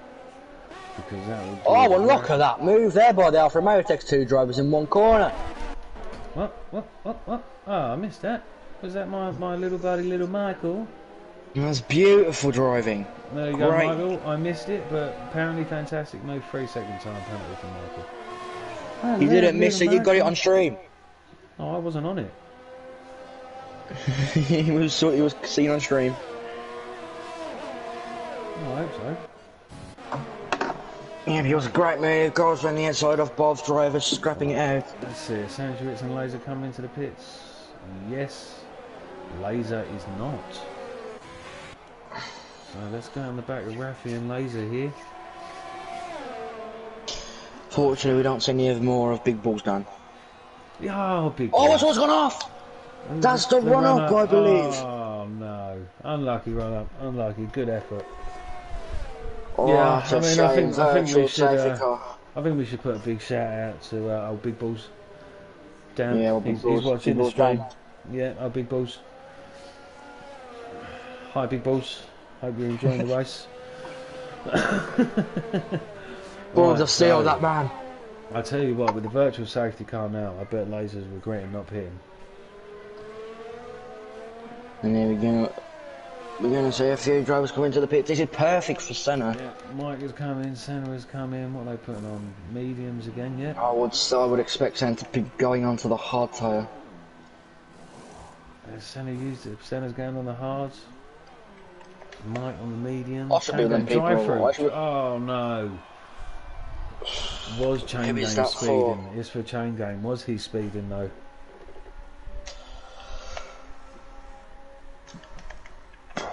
because that would. Oh, well, look at that move there by the Alfa Romeo. Takes 2 drivers in 1 corner. What? Oh, I missed that. Was that my little buddy, little Michael? That's beautiful driving. There you go, Michael. I missed it, but apparently fantastic move. 3-second time penalty for Michael. You didn't miss it. You got it on stream. Oh, I wasn't on it. he was seen on stream. Oh, I hope so. Yeah, it was a great move. Goes on the inside of Bob's driver, scrapping it out. Let's see. Sandwich and Laser coming into the pits. Yes. Laser is not. So let's go on the back of Rafi and Laser here. Fortunately, we don't see any more of Big Balls done. Oh, Big Balls. Oh, what's gone off? That's the run-up, I believe. Oh, no. Unlucky run-up. Unlucky. Good effort. Oh, yeah, I think we should put a big shout out to old Big Balls. Dan, yeah, he's watching the stream. Yeah, our Big Balls. Hi, Big Balls. Hope you're enjoying the race. Balls have sealed that man. I tell you what, with the virtual safety car now, I bet Laser's regretting not pitting. And there we go. We're going to see a few drivers come into the pit. This is perfect for Senna. Yeah, Mike is coming, Senna is coming. What are they putting on? Mediums again, yeah? I would expect Senna to be going on to the hard tyre. Senna used it. Senna's going on the hards. Mike on the medium. Possibly them people. Oh no. Was Chain Game speeding? It's for Chain Game. Was he speeding though?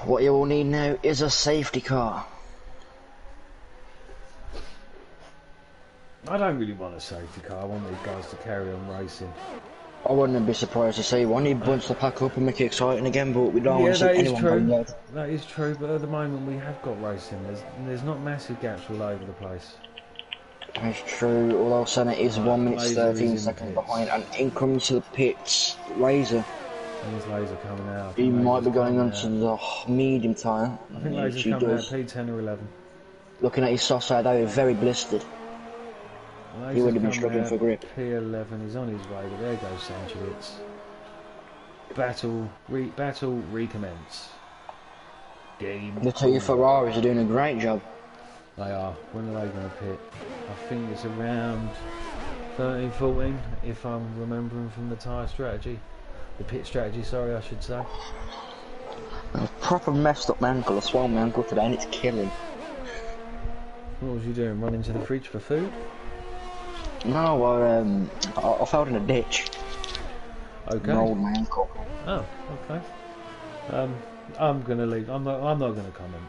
What you will need now is a safety car. I don't really want a safety car. I want these guys to carry on racing. I wouldn't be surprised to see one. He'd bunch the pack up and make it exciting again, but we don't want to see anyone going out. That is true, but at the moment we have got racing. There's not massive gaps all over the place. That's true, although Senna is 1 minute 13 seconds behind, and in comes to the pits, Laser. There's Laser coming out. He might be going on to the medium tyre. I think Laser's coming out P10 or 11. Looking at his soft side, they were very blistered. He would have been struggling for grip. P11 is on his way, but there goes Sanchez. Battle recommence. Game. The 2 Ferraris are doing a great job. They are. When are they going to pit? I think it's around 13, 14, if I'm remembering from the tyre strategy. The pit strategy, sorry, I should say. I proper messed up my ankle. I swallowed my ankle today and it's killing. What was you doing? Running to the fridge for food? No, I fell in a ditch. Okay. Rolled my ankle. Oh, okay. I'm gonna leave. I'm not gonna comment.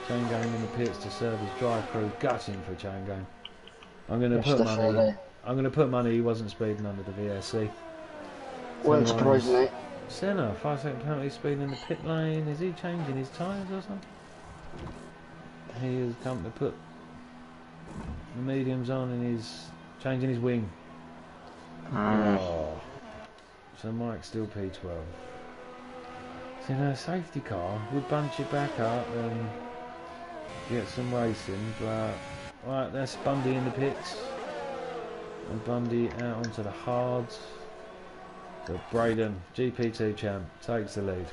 Chain Game in the pits to serve his drive crew, gutting for Chain Game. I'm gonna put money he wasn't speeding under the VSC. Wouldn't surprise me. Senna, 5-second penalty speeding in the pit lane. Is he changing his tyres or something? He has come to put the mediums on and he's changing his wing. Oh. So Mike's still P12. So a safety car would bunch it back up and get some racing, but right, that's Bundy in the pits. And Bundy out onto the hards. So Braden, GP2 champ, takes the lead.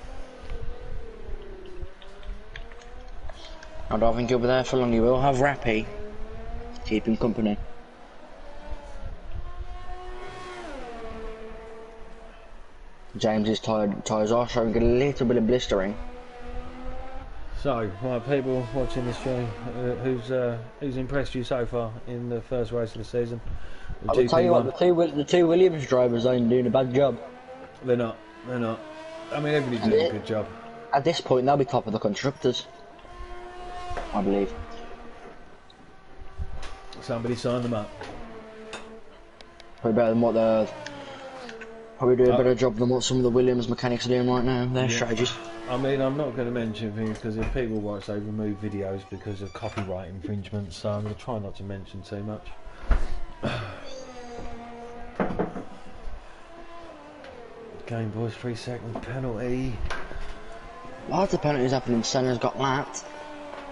I don't think he'll be there for long. He will have Rappy to keep him company. James's tyres are showing a little bit of blistering. So, right, people watching this show, who's impressed you so far in the first race of the season? The I will tell you what, GP1. the two Williams drivers ain't doing a bad job. They're not. They're not. I mean, everybody's doing a good job. At this point, they'll be top of the constructors, I believe. Somebody signed them up. Probably better than what the. Probably do a better job than what some of the Williams mechanics are doing right now. Their strategies. I mean, I'm not going to mention things because if people watch, they remove videos because of copyright infringement. So I'm going to try not to mention too much. Game boys, 3-second penalty. Lots of penalties happening. Senna's got lapped.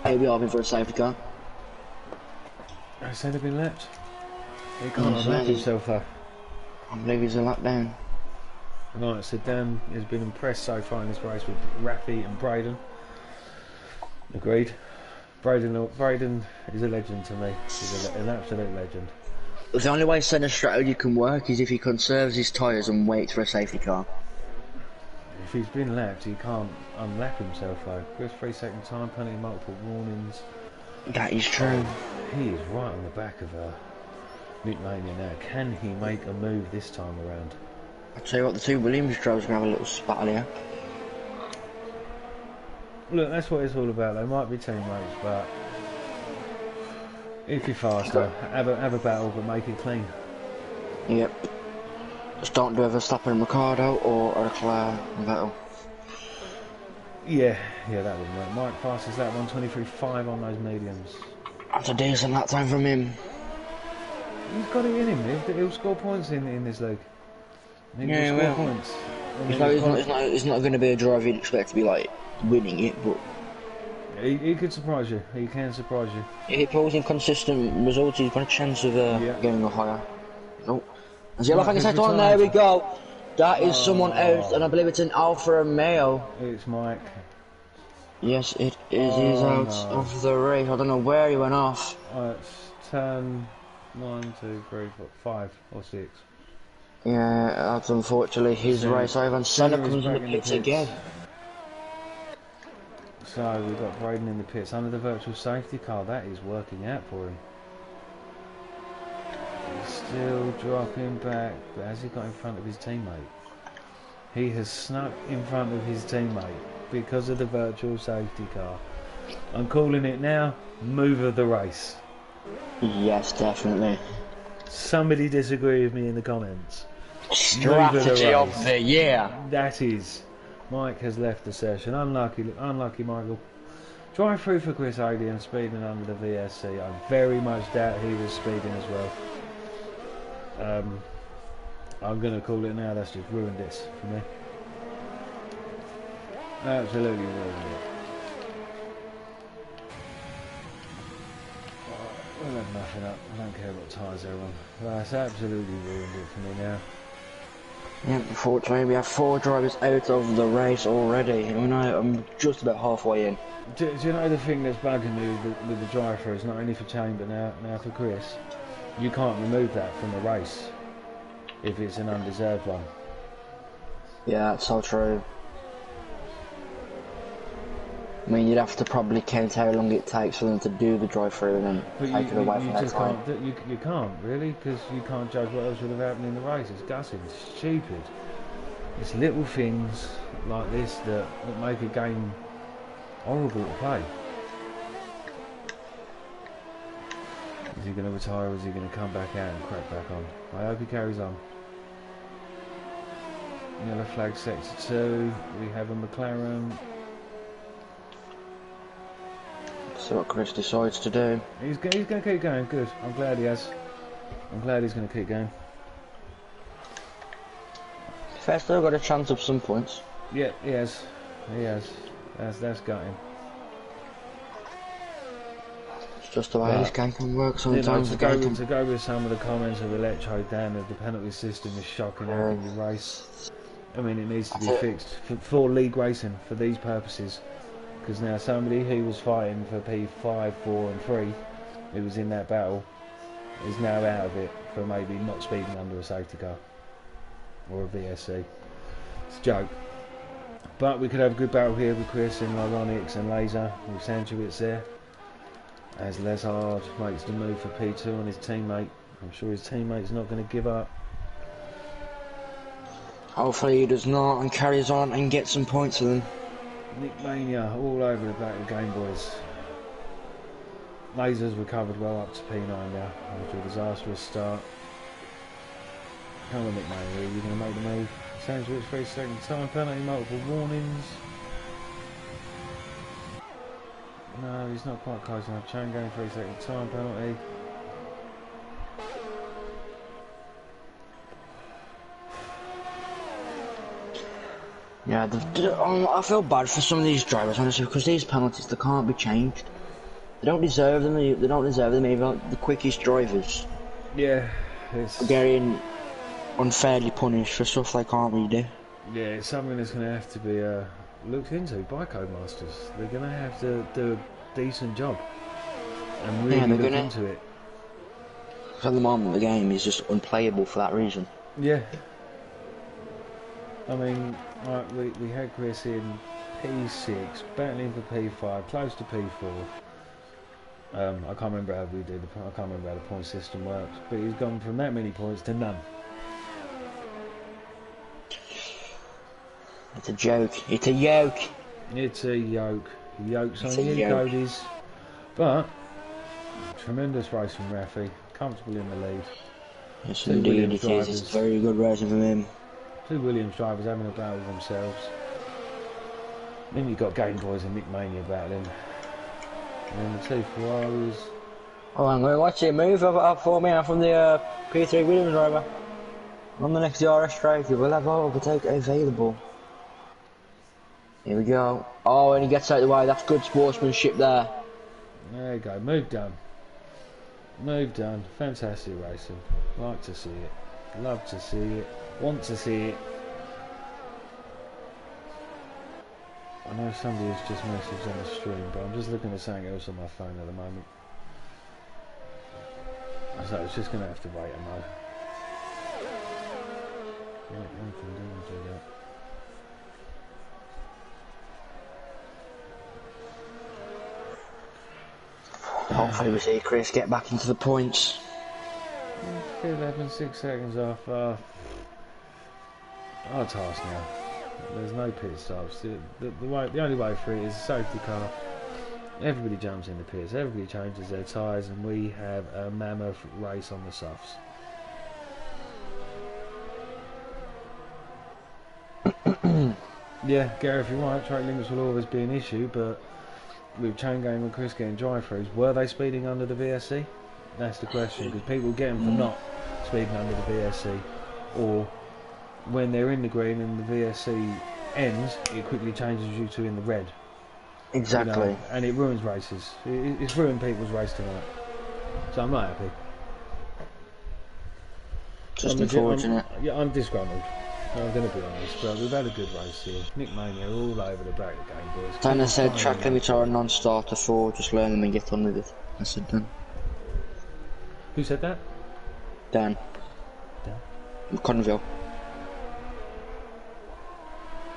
He'll be hoping for a safety car. I said they've been lapped. He can't unlap himself though. I believe he's a lap down. Right, so Dan has been impressed so far in this race with Rafi and Braden. Agreed. Braden is a legend to me. He's an absolute legend. The only way Senna's strategy can work is if he conserves his tyres and waits for a safety car. If he's been lapped, he can't unlap himself though. Chris, 3-second time penalty, multiple warnings. That is true. He is right on the back of Nick Mania now. Can he make a move this time around? I tell you what, the two Williams drivers are going to have a little spat here. Look, that's what it's all about. They might be teammates, but if you're faster, have a battle, but make it clean. Yep. Just don't do a Verstappen and Ricardo or a Leclerc and Vettel. Yeah, that would work. Mike passes that 1:23.5 on those mediums. That's a decent lap time from him. He's got it in him. He'll score points in this league. He will score points. It's not going to be a drive you'd expect to be like winning it, but he could surprise you. He can surprise you. if he pulls in consistent results, he's got a chance of getting a higher. Nope. There's yellow flag set on. There we go. That is someone else, and I believe it's an Alfa Romeo. It's Mike. Yes, it is. He's out of the race. I don't know where he went off. It's turn 1, 2, 3, 4, 5 or 6. Yeah, that's unfortunately his race over, and Senna comes in the pits again. So we've got Braden in the pits under the virtual safety car. That is working out for him. He's still dropping back, but has he got in front of his teammate? He has snuck in front of his teammate because of the virtual safety car. I'm calling it now, move of the race. Yes, definitely. Somebody disagree with me in the comments. Strategy of the year. That is. Mike has left the session. Unlucky Michael. Drive through for Chris Adrian, speeding under the VSC. I very much doubt he was speeding as well. I'm going to call it now. That's just ruined this for me. Absolutely ruined it. We'll have nothing up. I don't care what tyres they're on. That's absolutely ruined it for me now. Yeah, unfortunately we have 4 drivers out of the race already. I'm just about halfway in. Do you know the thing that's bugging me with the drive-throughs, not only for Chain but now for Chris? You can't remove that from the race if it's an undeserved one. Yeah, that's so true. I mean, you'd have to probably count how long it takes for them to do the drive-through and then take it away from that time. You can't, really, because you can't judge what else would have happened in the race. It's gutting, it's stupid. It's little things like this that make a game horrible to play. Is he going to retire or is he going to come back out and crack back on? I hope he carries on. Yellow flag sector 2, we have a McLaren. So what Chris decides to do. He's going to keep going, good. I'm glad he has. I'm glad he's going to keep going. Fair still got a chance of some points. Yeah, he has. He has. That's got him. It's just the way this game can work sometimes. To go with some of the comments of Electro Dan, the penalty system is shocking. How can you race? I mean, it needs to be fixed for league racing for these purposes. Because now somebody who was fighting for P5, 4 and 3, who was in that battle, is now out of it for maybe not speeding under a safety car or a VSC. It's a joke. But we could have a good battle here with Chris and Ironics and Laser with Sanchowitz there. As Lezard makes the move for P2 on his teammate I'm sure his teammate's not going to give up. Hopefully he does not and carries on and gets some points for them. Nick Mania all over the back of the game, boys. Lasers recovered well up to P9 now after a disastrous start. Come on, Nick Mania, are you going to make the move? Sandwich 3-second time penalty, multiple warnings. No, he's not quite close enough. Chain game 3-second time penalty. Yeah, I feel bad for some of these drivers, honestly, because these penalties, they can't be changed. They don't deserve them. They don't deserve them. Even like the quickest drivers. Yeah, it's are getting unfairly punished for stuff they can't really do. Yeah, it's something that's going to have to be looked into by Codemasters. They're going to have to do a decent job and really look into it. At the moment, the game is just unplayable for that reason. Yeah. I mean, like we had Chris in P6, battling for P5, close to P4. I can't remember how we did. I can't remember how the point system works, but he's gone from that many points to none. It's a joke. It's a yoke. It's a yoke. Yokes on you, Cody's. But tremendous race from Rafi. Comfortable in the lead. Yes, indeed it is. It's very good racing from him. Two Williams drivers having a battle with themselves. Then you've got Game Boys and Nick Mania battling. And then the two Ferraris. Oh, I'm going to watch it move up for me from the P3 Williams driver. On the next DRS straight, we'll have overtake available. Here we go. Oh, and he gets out of the way. That's good sportsmanship there. There you go. Move done. Move done. Fantastic racing. Like to see it. Love to see it. Want to see it. I know somebody has just messaged on the stream, but I'm just looking at something else on my phone at the moment. So it's just going to have to wait a moment. Yeah, one can do that. Hopefully we see Chris get back into the points. 11, 6 seconds off. Our task now. There's no pit stops. The only way for it is a safety car. Everybody jumps in the pits. Everybody changes their tyres, and we have a mammoth race on the softs. Yeah, Gareth, you're right. Track limits will always be an issue, but with Chain Game and Chris getting drive-throughs, were they speeding under the VSC? That's the question, because people get them for not speeding under the VSC, or when they're in the green and the VSC ends, it quickly changes you to in the red. Exactly. You know, and it ruins races. It's ruined people's race tonight. So I'm not happy. Just unfortunate. I'm disgruntled. I'm going to be honest, but we've had a good race here. Nick Mania all over the back of the game, boys. Tanner said track limits are a non-starter for just learn them and get on with it. I said Dan. Who said that? Dan. Dan? Conville.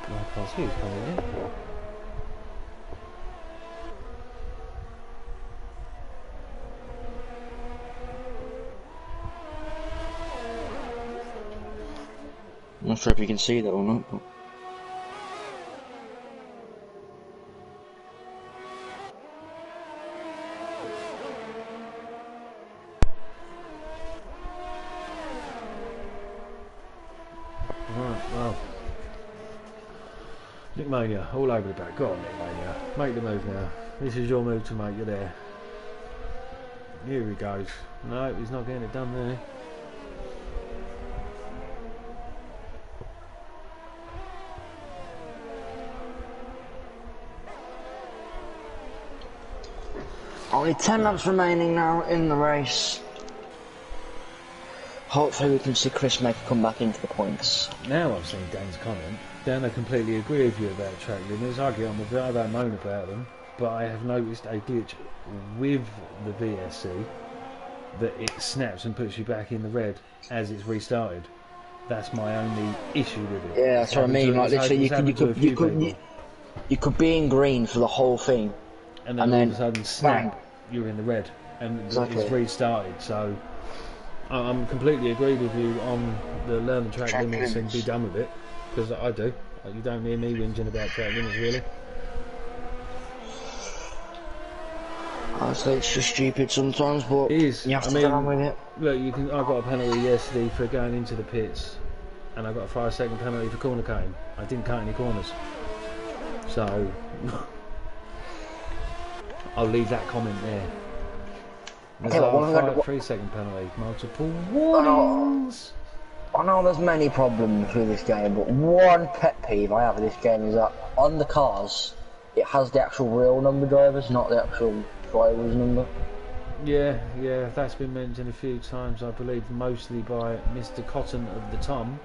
I can't see who's coming in. I'm not sure if you can see that or not, but... Right, well. Nick Mania, all over the back. Go on, Nick Mania. Make the move now. This is your move to make. You're there. Here he goes. No, he's not getting it done there. Only 10 laps remaining now in the race. Hopefully we can see Chris make a comeback into the points. Now I've seen Dan's comment. Dan, I completely agree with you about track limits. I get on with it, I don't moan about them. But I have noticed a glitch with the VSC that it snaps and puts you back in the red as it's restarted. That's my only issue with it. Yeah, that's what I mean. Like literally, you could be in green for the whole thing, and then all of a sudden, snap, you're in the red, and exactly. It's restarted. So I'm completely agreed with you on the learn the track limits and be done with it, because I do. You don't hear me whinging about track limits, really. I say it's just stupid sometimes, but It is. you have to get on with it. Look, I got a penalty yesterday for going into the pits, and I got a 5-second penalty for corner cutting. I didn't cut any corners, so I'll leave that comment there. There's a 3-second penalty, multiple warnings. I know there's many problems with this game, but one pet peeve I have with this game is that on the cars, it has the actual real number drivers, not the actual driver's number. Yeah, that's been mentioned a few times, I believe, mostly by Mr. Cotton of the Tom,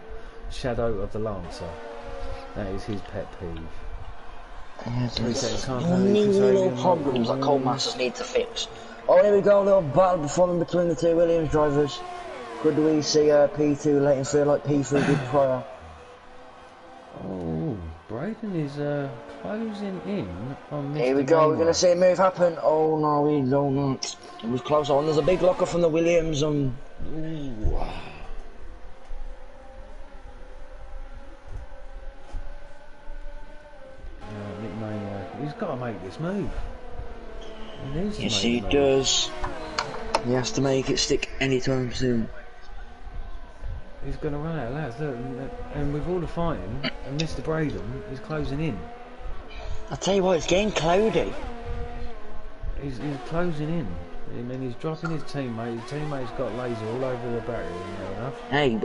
Shadow of the Lancer. That is his pet peeve. There's little problems that Cold Masters need to fix. Oh, here we go, a little battle performing between the two Williams drivers. Could we see P2 letting feel like P3 did prior? Oh, Braden is closing in on Mr. Here we go, we're going to see a move happen. Oh no, we don't know. It was close on. There's a big locker from the Williams. Ooh. Nick Mainway. He's got to make this move. Yes, he does. He has to make it stick anytime soon. He's going to run out of lads, look, and with all the fighting, and Mr. Braden is closing in. I tell you what, it's getting cloudy. He's closing in. I mean, he's dropping his teammate. His teammate's got laser all over the battery, near enough. Hey,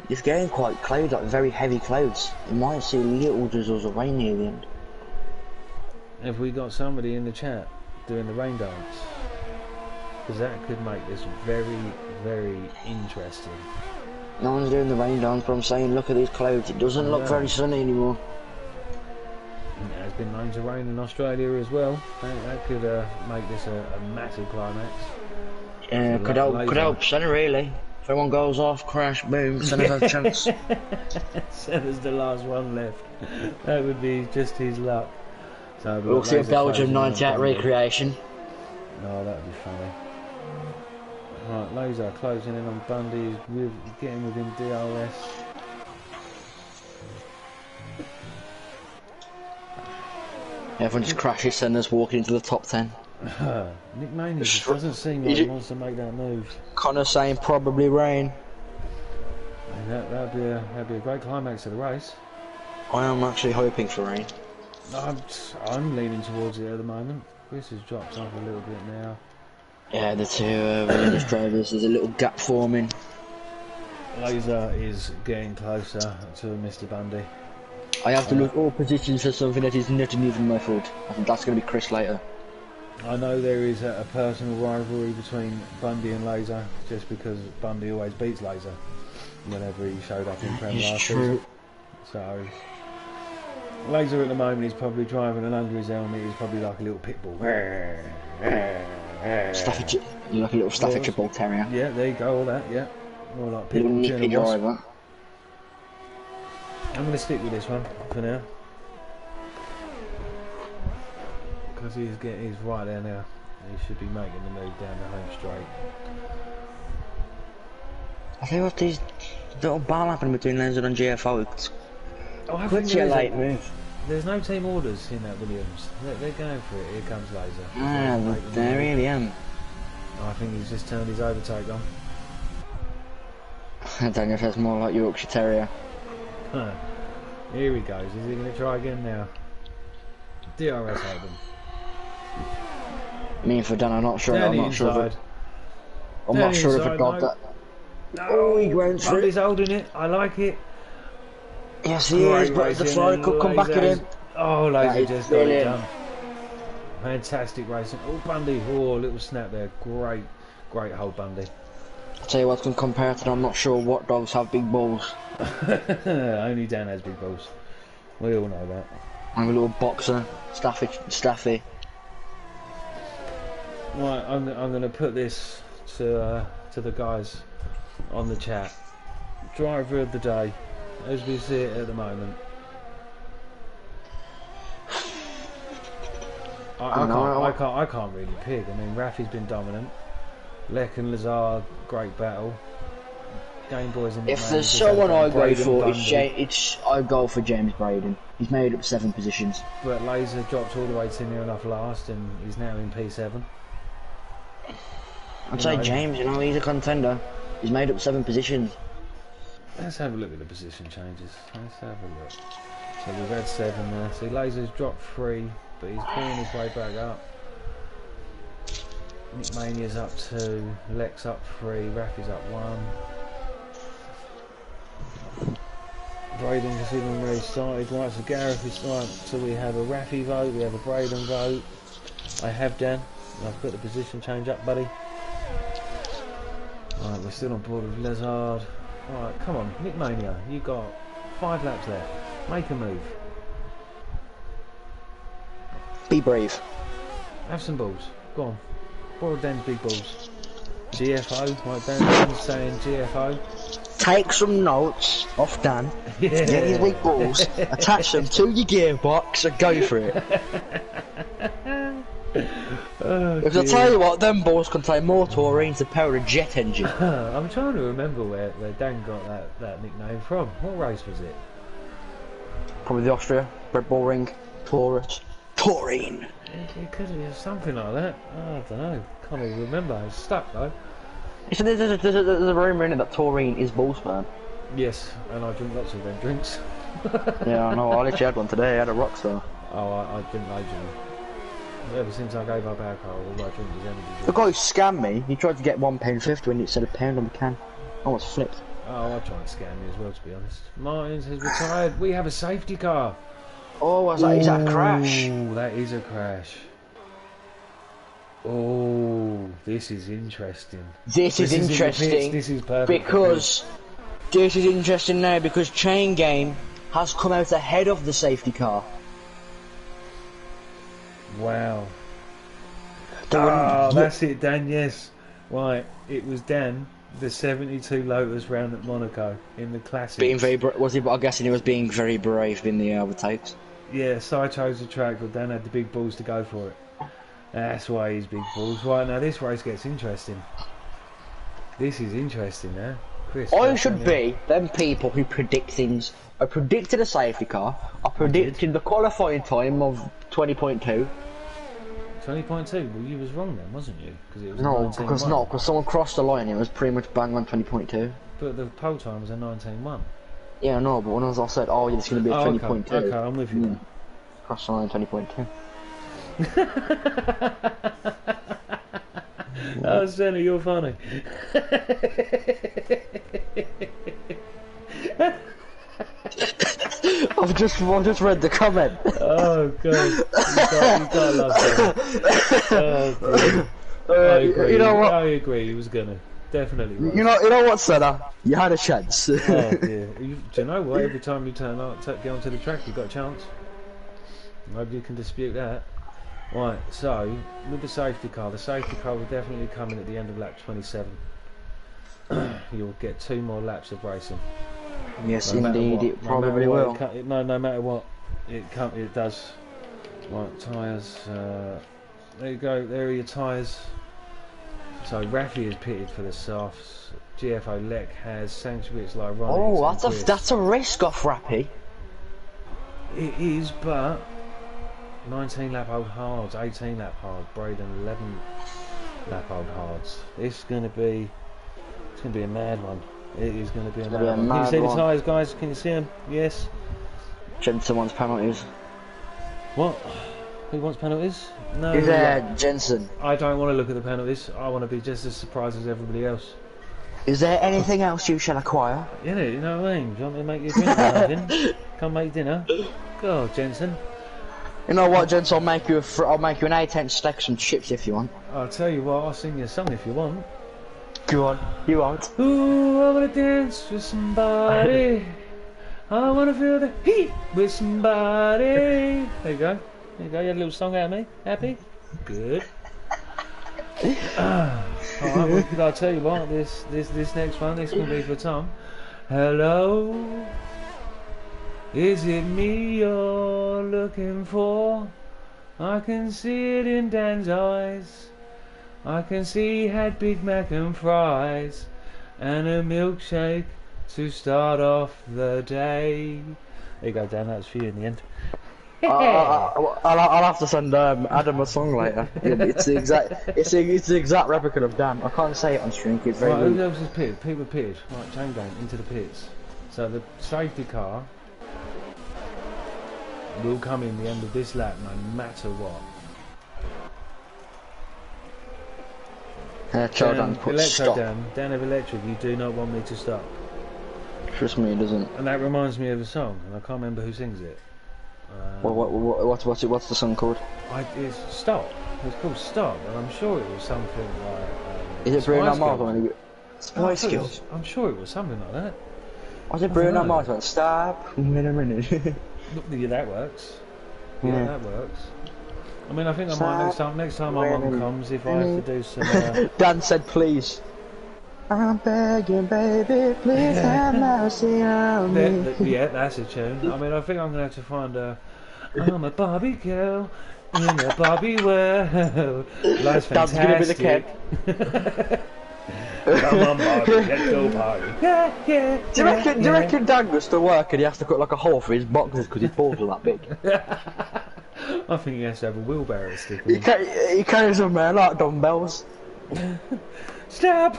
it's getting quite cloudy, like very heavy clouds. You might see little drizzles of rain near the end. Have we got somebody in the chat doing the rain dance? Because that could make this very, very interesting. No one's doing the rain dance, but I'm saying look at these clouds. It doesn't look very sunny anymore. And there's been known to rain in Australia as well. That could make this a massive climax. Yeah, could help Senna really. If everyone goes off, crash, boom, Senna has a chance. Senna's the last one left. That would be just his luck. So we'll see a Belgium 98 recreation. No, that would be funny. Right, Laser closing in on Bundy, he's getting within DRS. Everyone just crashes, Senna's walking into the top 10. Nick Maney just doesn't seem like he wants to make that move. Connor saying probably rain. And that'd be a great climax of the race. I am actually hoping for rain. I'm leaning towards it at the moment. Chris has dropped off a little bit now. Yeah, the two Williams drivers, there's a little gap forming. Laser is getting closer to Mr. Bundy. I have to lose all positions for something that is not even my fault. I think that's going to be Chris later. I know there is a personal rivalry between Bundy and Laser, just because Bundy always beats Laser whenever he showed up in Prem last season. So, Laser at the moment is probably driving, and under his helmet he's probably like a little pit bull. Staffordshire, you're like a little Staffordshire Bull Terrier. Yeah, there you go, all that, yeah. More like pit bull. bull Nippy driver. I'm going to stick with this one for now. Because he's right there now. He should be making the move down the home straight. I think what these little battle happening between Lenz and GFO. It's a late move. There's no team orders in that Williams. They're going for it. Here comes Laser. They really am. I think he's just turned his overtake on. I don't know if that's more like Yorkshire Terrier. Huh. Here he goes. Is he going to try again now? DRS open. Me for Dan, I'm not sure. I'm not sure if I got that. No, oh, he went through. He's holding it. I like it. Yes, he is, but the Ferrari could come back at him. Oh, Laser just got it done. Fantastic racing. Oh, Bundy. Oh, little snap there. Great hold, Bundy. I'll tell you what's going to compare to them. I'm not sure what dogs have big balls. Only Dan has big balls. We all know that. I'm a little boxer. Staffy. Right, I'm going to put this to the guys on the chat. Driver of the day, as we see it at the moment. I can't really pick. I mean, Rafi's been dominant. Leck and Lazard, great battle. Game Boys and If McMahon there's just someone had I go Braden for, Bundy. I go for James Braden. He's made up 7 positions. But Laser dropped all the way to near enough last, and he's now in P7. I'd say James, you know, he's a contender. He's made up 7 positions. Let's have a look at the position changes. Let's have a look. So we've had 7 there. See, Laser's dropped 3, but he's pulling his way back up. Nick Mania's up 2, Lex up 3, Raffy's up 1. Braden has even really started. Right, so Gareth is right. So we have a Raffy vote, we have a Braden vote. I have Dan. I've put the position change up, buddy. Right, we're still on board with Lazard. Right, come on, Nick Mania, you got 5 laps left. Make a move. Be brave. Have some balls. Go on. Borrow Dan's big balls. GFO, right, Dan's saying GFO. Take some notes off Dan. Yeah. Get his big balls, attach them to your gearbox and go for it. Because I tell you what, them balls contain more taurine to power a jet engine. I'm trying to remember where Dan got that nickname from. What race was it? Probably the Austria, Red Bull Ring, Taurus, Taurine. It could be something like that. Oh, I don't know. Can't even remember. It's stuck though. So there's a rumour in it that taurine is bull sperm. Yes, and I drink lots of them drinks. Yeah, I know. I literally had one today. I had a Rockstar. Oh, I drink loads of them. Ever since I gave up alcohol, all I drink is energy drinks. The guy who scammed me, he tried to get £1.50 when it said £1 on the can. I almost flipped. Oh, I try and scam you as well, to be honest. Martins has retired. We have a safety car. Oh, is that a crash? Ooh, that is a crash. Oh, this is interesting. This is interesting. This is perfect. Because this is interesting now because Chain Game has come out ahead of the safety car. Wow. Oh, that's it, Dan. Yes, right. It was Dan, the 72 Lotus round at Monaco in the classic. Being very was he? I'm guessing he was being very brave in the overtakes. Yeah, so I chose the track, but Dan had the big balls to go for it. That's why he's big balls. Right, now this race gets interesting. This is interesting now. Chris, I should be them people who predict things. I predicted a safety car. I predicted the qualifying time of 20.2. 20.2? Well, you was wrong then, wasn't you? Because it was because someone crossed the line. It was pretty much bang on 20.2. But the pole time was a 19.1. Yeah, I know, but when I said, oh, yeah, it's going to be a 20.2. Okay, I'm with you then. Crossed the line 20.2. Oh, Senna, you're funny. I've just read the comment. Oh god, you can't love that. Oh, I agree. You know what? I agree. He was gonna definitely. Was. You know what, Senna? You had a chance. Oh dear. Do you know what? Every time you get onto the track, you've got a chance. Nobody can dispute that. Right. So with the safety car will definitely come in at the end of lap 27. You'll get 2 more laps of racing. Yes, indeed, it probably will. No matter what, it does. Right, tyres. There you go. There are your tyres. So Raffy is pitted for the softs. GFO Lek has Sanctuary. It's like running. Oh, that's a risk off Rappy. It is, but 19 lap old hards, 18 lap hard, Braden 11 lap old hards. It's gonna be a mad one. It is going to be a mad one. Can you see the tyres, guys? Can you see them? Yes. Jensen wants penalties. What? Who wants penalties? No. Is there Jensen? I don't want to look at the penalties. I want to be just as surprised as everybody else. Is there anything else you shall acquire? You know what I mean? Do you want me to make you a drink or something? Come make dinner. Go on, Jensen. You know what, Jensen? I'll make you an 8-10 steak, some chips if you want. I'll tell you what. I'll sing you a song if you want. Go on, you won't. Ooh, I wanna dance with somebody. I wanna feel the heat with somebody. There you go. You had a little song out of me. Happy? Good. Alright, well, I'll tell you what, this next one, this can be for Tom. Hello? Is it me you're looking for? I can see it in Dan's eyes. I can see he had Big Mac and fries and a milkshake to start off the day. There you go, Dan. That's for you in the end. I'll have to send Adam a song later. It's the exact replica of Dan. I can't say it on stream. It's very. Right, who else is pitted? People pitted. Right, Jane going into the pits. So the safety car will come in the end of this lap, no matter what. Dan, stop. Dan of Electric, you do not want me to stop. Trust me, it doesn't. And that reminds me of a song, and I can't remember who sings it. What's the song called? It's Stop. It's called Stop, and I'm sure it was something like. Is it Bruno Mars? Spice Girls. I'm sure it was something like that. Was it Bruno Mars? Stop. Wait a minute. Yeah, that works. Yeah, that works. I mean, I think I might next time my mum comes, if I have to do some. Dan said, please. I'm begging, baby, please have mercy on me. Yeah, that's a tune. I mean, I think I'm gonna have to find a. I'm a Barbie girl in a Barbie world. That's fantastic. Dan's gonna be the kid. Come on, Barbie, let's go party. Yeah. Do you reckon Dan goes to work and he has to cut like a hole for his boxes because his balls are that big? I think he has to have a wheelbarrow stick. He carries them like dumbbells. Stop!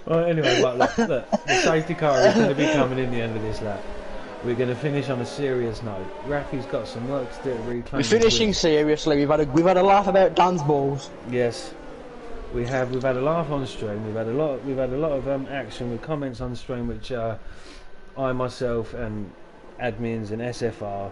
Well, anyway, look, the safety car is going to be coming in the end of this lap. We're going to finish on a serious note. Rafi's got some work to do to reclaim. We're finishing seriously. We've had a laugh about Dan's balls. Yes, we've had a laugh on stream. We've had a lot of action with comments on stream, which I myself and admins and SFR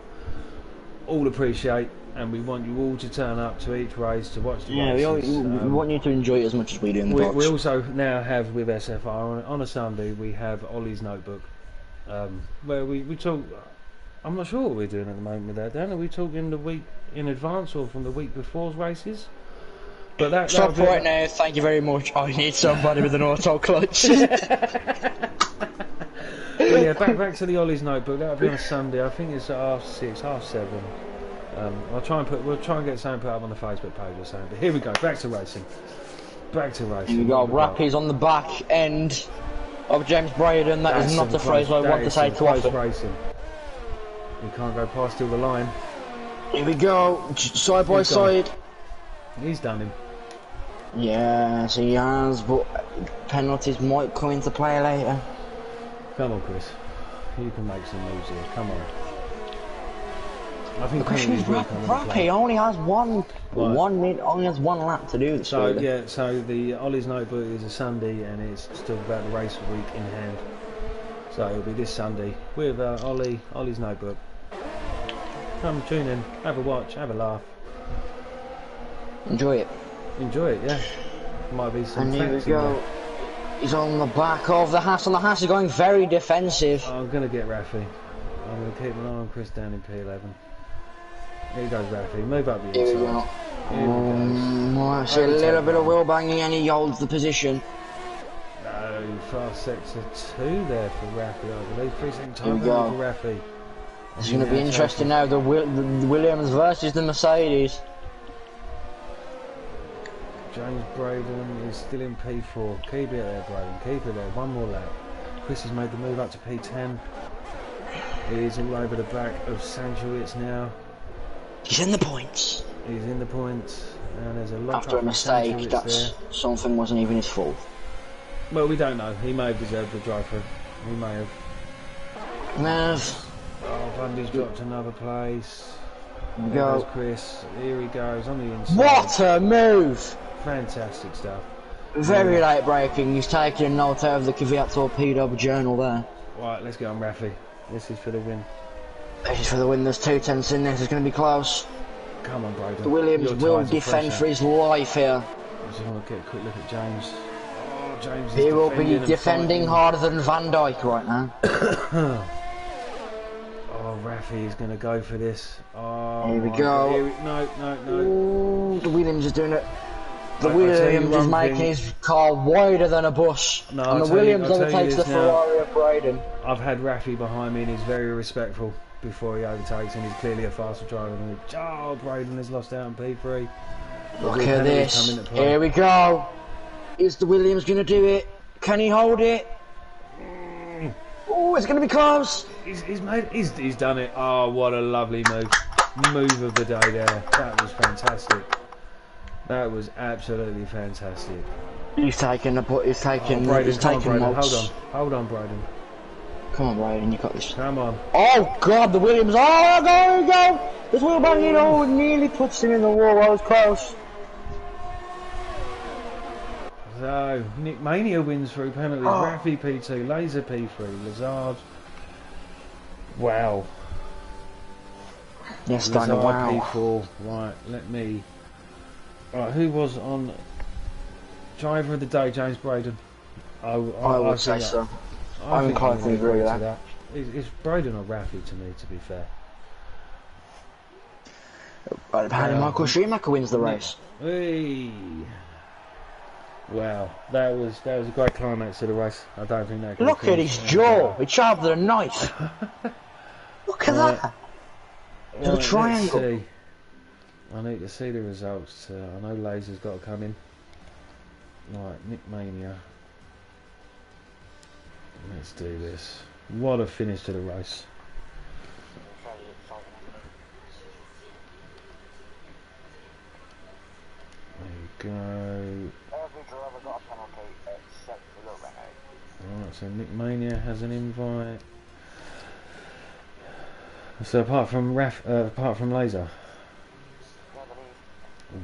all appreciate. And we want you all to turn up to each race to watch the races. We want you to enjoy it as much as we do in the box. We also now have with SFR on a Sunday we have Ollie's Notebook, where we talk. I'm not sure what we're doing at the moment with that, Dan. Are we talking the week in advance or from the week before's races? But that stop right now. Thank you very much. I need somebody with an auto clutch. Yeah, back to the Ollie's Notebook. That'll be on a Sunday. I think it's at 6:30, 7:30. We'll try and get something put up on the Facebook page or something. But here we go, back to racing. Here we go, Rappy's on the back end of James Braden. That is not the phrase I want to say to offer. Racing. You can't go past till the line. Here we go, side by side. He's done him. Yes, he has, but penalties might come into play later. Come on, Chris. You can make some moves here. Come on. I think Rappy only has only has one lap to do this. So really. Yeah, so the Ollie's Notebook is a Sunday, and it's still about the race week in hand. So it'll be this Sunday with Ollie's Notebook. Come tune in, have a watch, have a laugh, enjoy it, yeah. Might be some. And here we go. He's on the back of the Haas, and the Haas is going very defensive. I'm gonna get Rafi. I'm gonna keep an eye on Chris down in P11. Here goes Rafi, move up the inside. Here we go. I see a little bit of wheel banging and he holds the position. No, fast sector 2 there for Rafi, I believe. 3 second time for Rafi. It's going to be interesting now, the Williams versus the Mercedes. James Braden is still in P4. Keep it there, Braden, keep it there. One more lap. Chris has made the move up to P10. He's all over the back of Sanchowitz now. He's in the points. He's in the points, and there's a lot after a mistake. That's something wasn't even his fault. Well, we don't know. He may have deserved the drive through. He may have. Oh, Bundy's dropped another place. There goes Chris. Here he goes on the inside. What a move! Fantastic stuff. Very late braking. He's taking a note out of the Kvyat Torpedo journal there. Right, let's get on Rafi. This is for the win. This is for the win. There's 2 tenths in this. It's going to be close. Come on, Braden. The Williams will defend for his life here. I just want to get a quick look at James. Oh, James is he will be defending harder than Van Dijk right now. Oh, Rafi is going to go for this. Oh, here we go. No. Ooh, the Williams is doing it. The Williams is making his car wider than a bus. No, and the Williams overtakes the Ferrari of Braden. I've had Rafi behind me and he's very respectful. before he overtakes, and he's clearly a faster driver than me. Oh, Braden has lost out on P3. Look at this. Here we go. Is the Williams going to do it? Can he hold it? Oh, it's going to be close. He's done it. Oh, what a lovely move of the day there. That was fantastic. That was absolutely fantastic. He's taking the put. He's taking. Braden, he's taking Braden. notes. Hold on, Braden. Come on, Braden, you got this. Come on. Oh God, the Williams. Oh, there we go. This wheel banging. Oh, nearly puts him in the wall. I was close. So Nick Mania wins through penalties. Raffi P2, Laser P3, Lazard. Wow. Yes, Dana. Wow. P4. Right, let me. Right, who was on driver of the day? James Braden. I would say so. I'm inclined to agree with that. It's Braden or Raffi to me, to be fair. Paddy Michael Schumacher wins the race. Hey. Wow, that was a great climax to the race. I don't think that. Look at his jaw; it's sharper than a knife. Look at that. To the triangle. Let's see. I need to see the results. I know Laser's got to come in. Right, Nick Mania. Let's do this. What a finish to the race. There you go. Alright, so Nick Mania has an invite. So apart from Laser.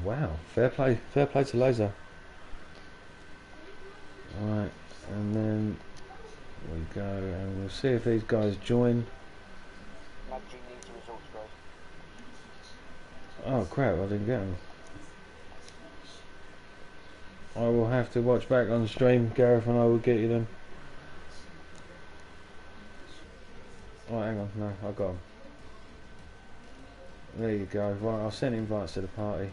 Wow, fair play to Laser. Right, and then we go and we'll see if these guys join. Oh crap, I didn't get them. I will have to watch back on the stream. Gareth and I will get you them. Oh, hang on, no, I got them. There you go. Right, I'll send invites to the party.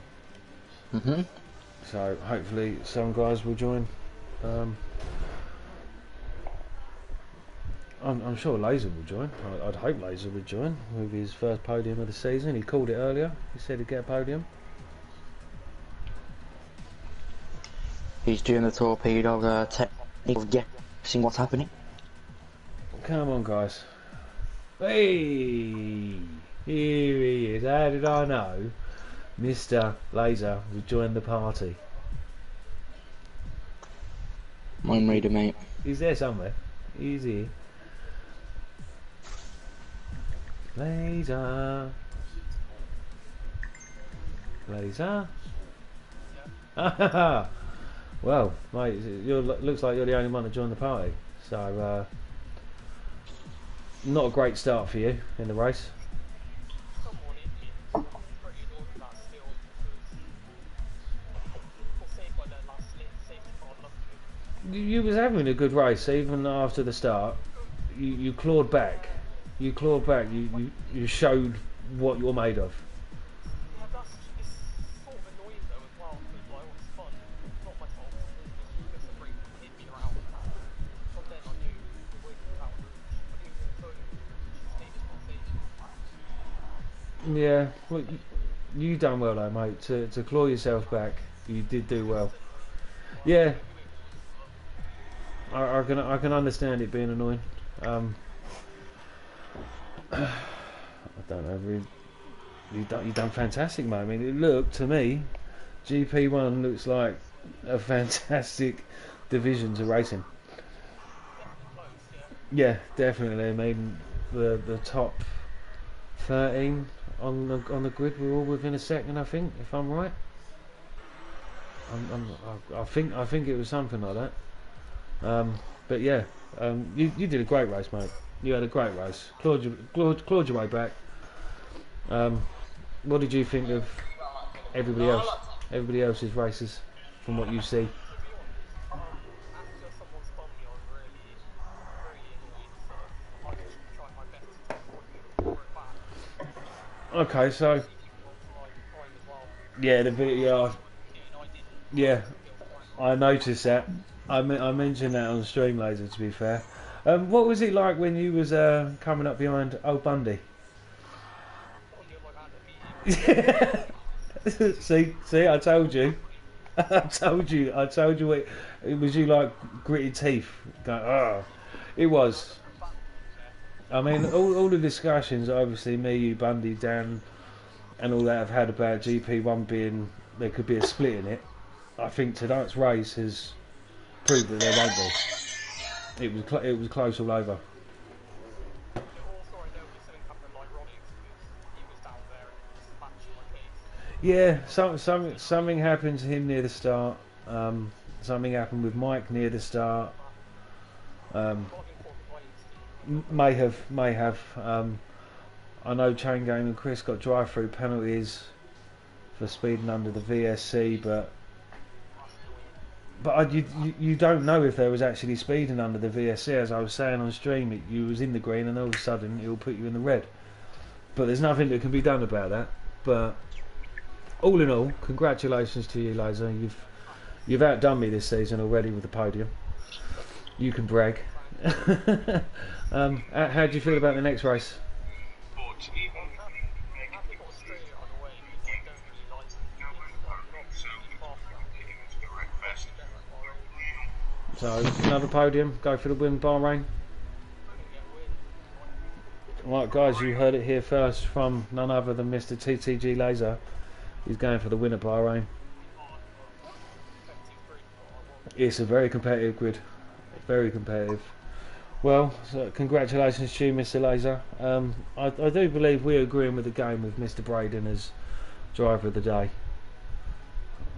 So hopefully some guys will join. I'm sure Laser will join. I'd hope Laser would join with his first podium of the season. He called it earlier. He said he'd get a podium. He's doing the torpedo technique of guessing what's happening. Come on, guys. Hey, here he is. How did I know Mr. Laser would join the party? Mind reader, mate. He's there somewhere. He's here. Laser. Laser. Yeah. Well, mate, looks like you're the only one to join the party. So, not a great start for you in the race. You was having a good race even after the start. You clawed back. You clawed back. You showed what you're made of. Yeah, well, you done well though, mate. To claw yourself back, you did do well. Yeah, I can understand it being annoying. I don't know. You done fantastic, mate. I mean, it looked to me, GP1 looks like a fantastic division to race in. Yeah, definitely. I mean, the top 13 on the grid were all within a second, I think, if I'm right. I think it was something like that. But yeah, you did a great race, mate. You had a great race. Clawed your way back. What did you think of everybody else? Everybody else's races, from what you see. Okay, so yeah, the video. Yeah, I noticed that. I mentioned that on the stream later. To be fair, what was it like when you was coming up behind old Bundy? See, I told you. I told you it was you like gritted teeth. Going, oh. It was. I mean, all the discussions, obviously, me, you, Bundy, Dan, and all that have had about GP1 being, there could be a split in it. I think tonight's race has proved that there won't be. It was close all over. Yeah, something happened to him near the start. Something happened with Mike near the start. May have. I know Chain Game and Chris got drive-through penalties for speeding under the VSC, but you don't know if there was actually speeding under the VSC. As I was saying on stream, you was in the green, and all of a sudden it will put you in the red. But there's nothing that can be done about that. But all in all, congratulations to you, Laser. You've outdone me this season already with the podium. You can brag. How do you feel about the next race? So another podium, go for the win, Bahrain. Right guys, you heard it here first from none other than Mr. TTG Laser. He's going for the win at Bahrain. It's a very competitive grid, very competitive. Well, so congratulations to you, Mr. Laser. I do believe we're agreeing with the game with Mr. Braden as driver of the day.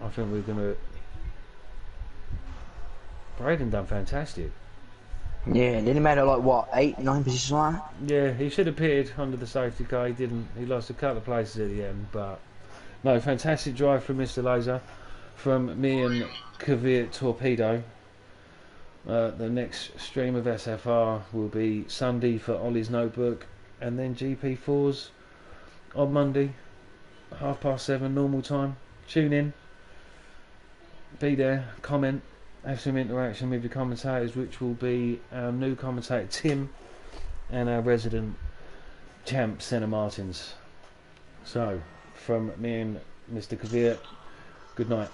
I think we're going to... Braden done fantastic. Yeah, didn't he made it like what, 8, 9 positions like that? Yeah, he should have pitted under the safety car. He didn't. He lost a couple of places at the end, but no, fantastic drive from Mr. Laser, from me and Kvyat Torpedo. The next stream of SFR will be Sunday for Ollie's Notebook, and then GP4s on Monday, 7:30 normal time. Tune in, be there, comment, have some interaction with your commentators, which will be our new commentator Tim and our resident champ Senna Martins. So, from me and Mr. Kvyat, good night.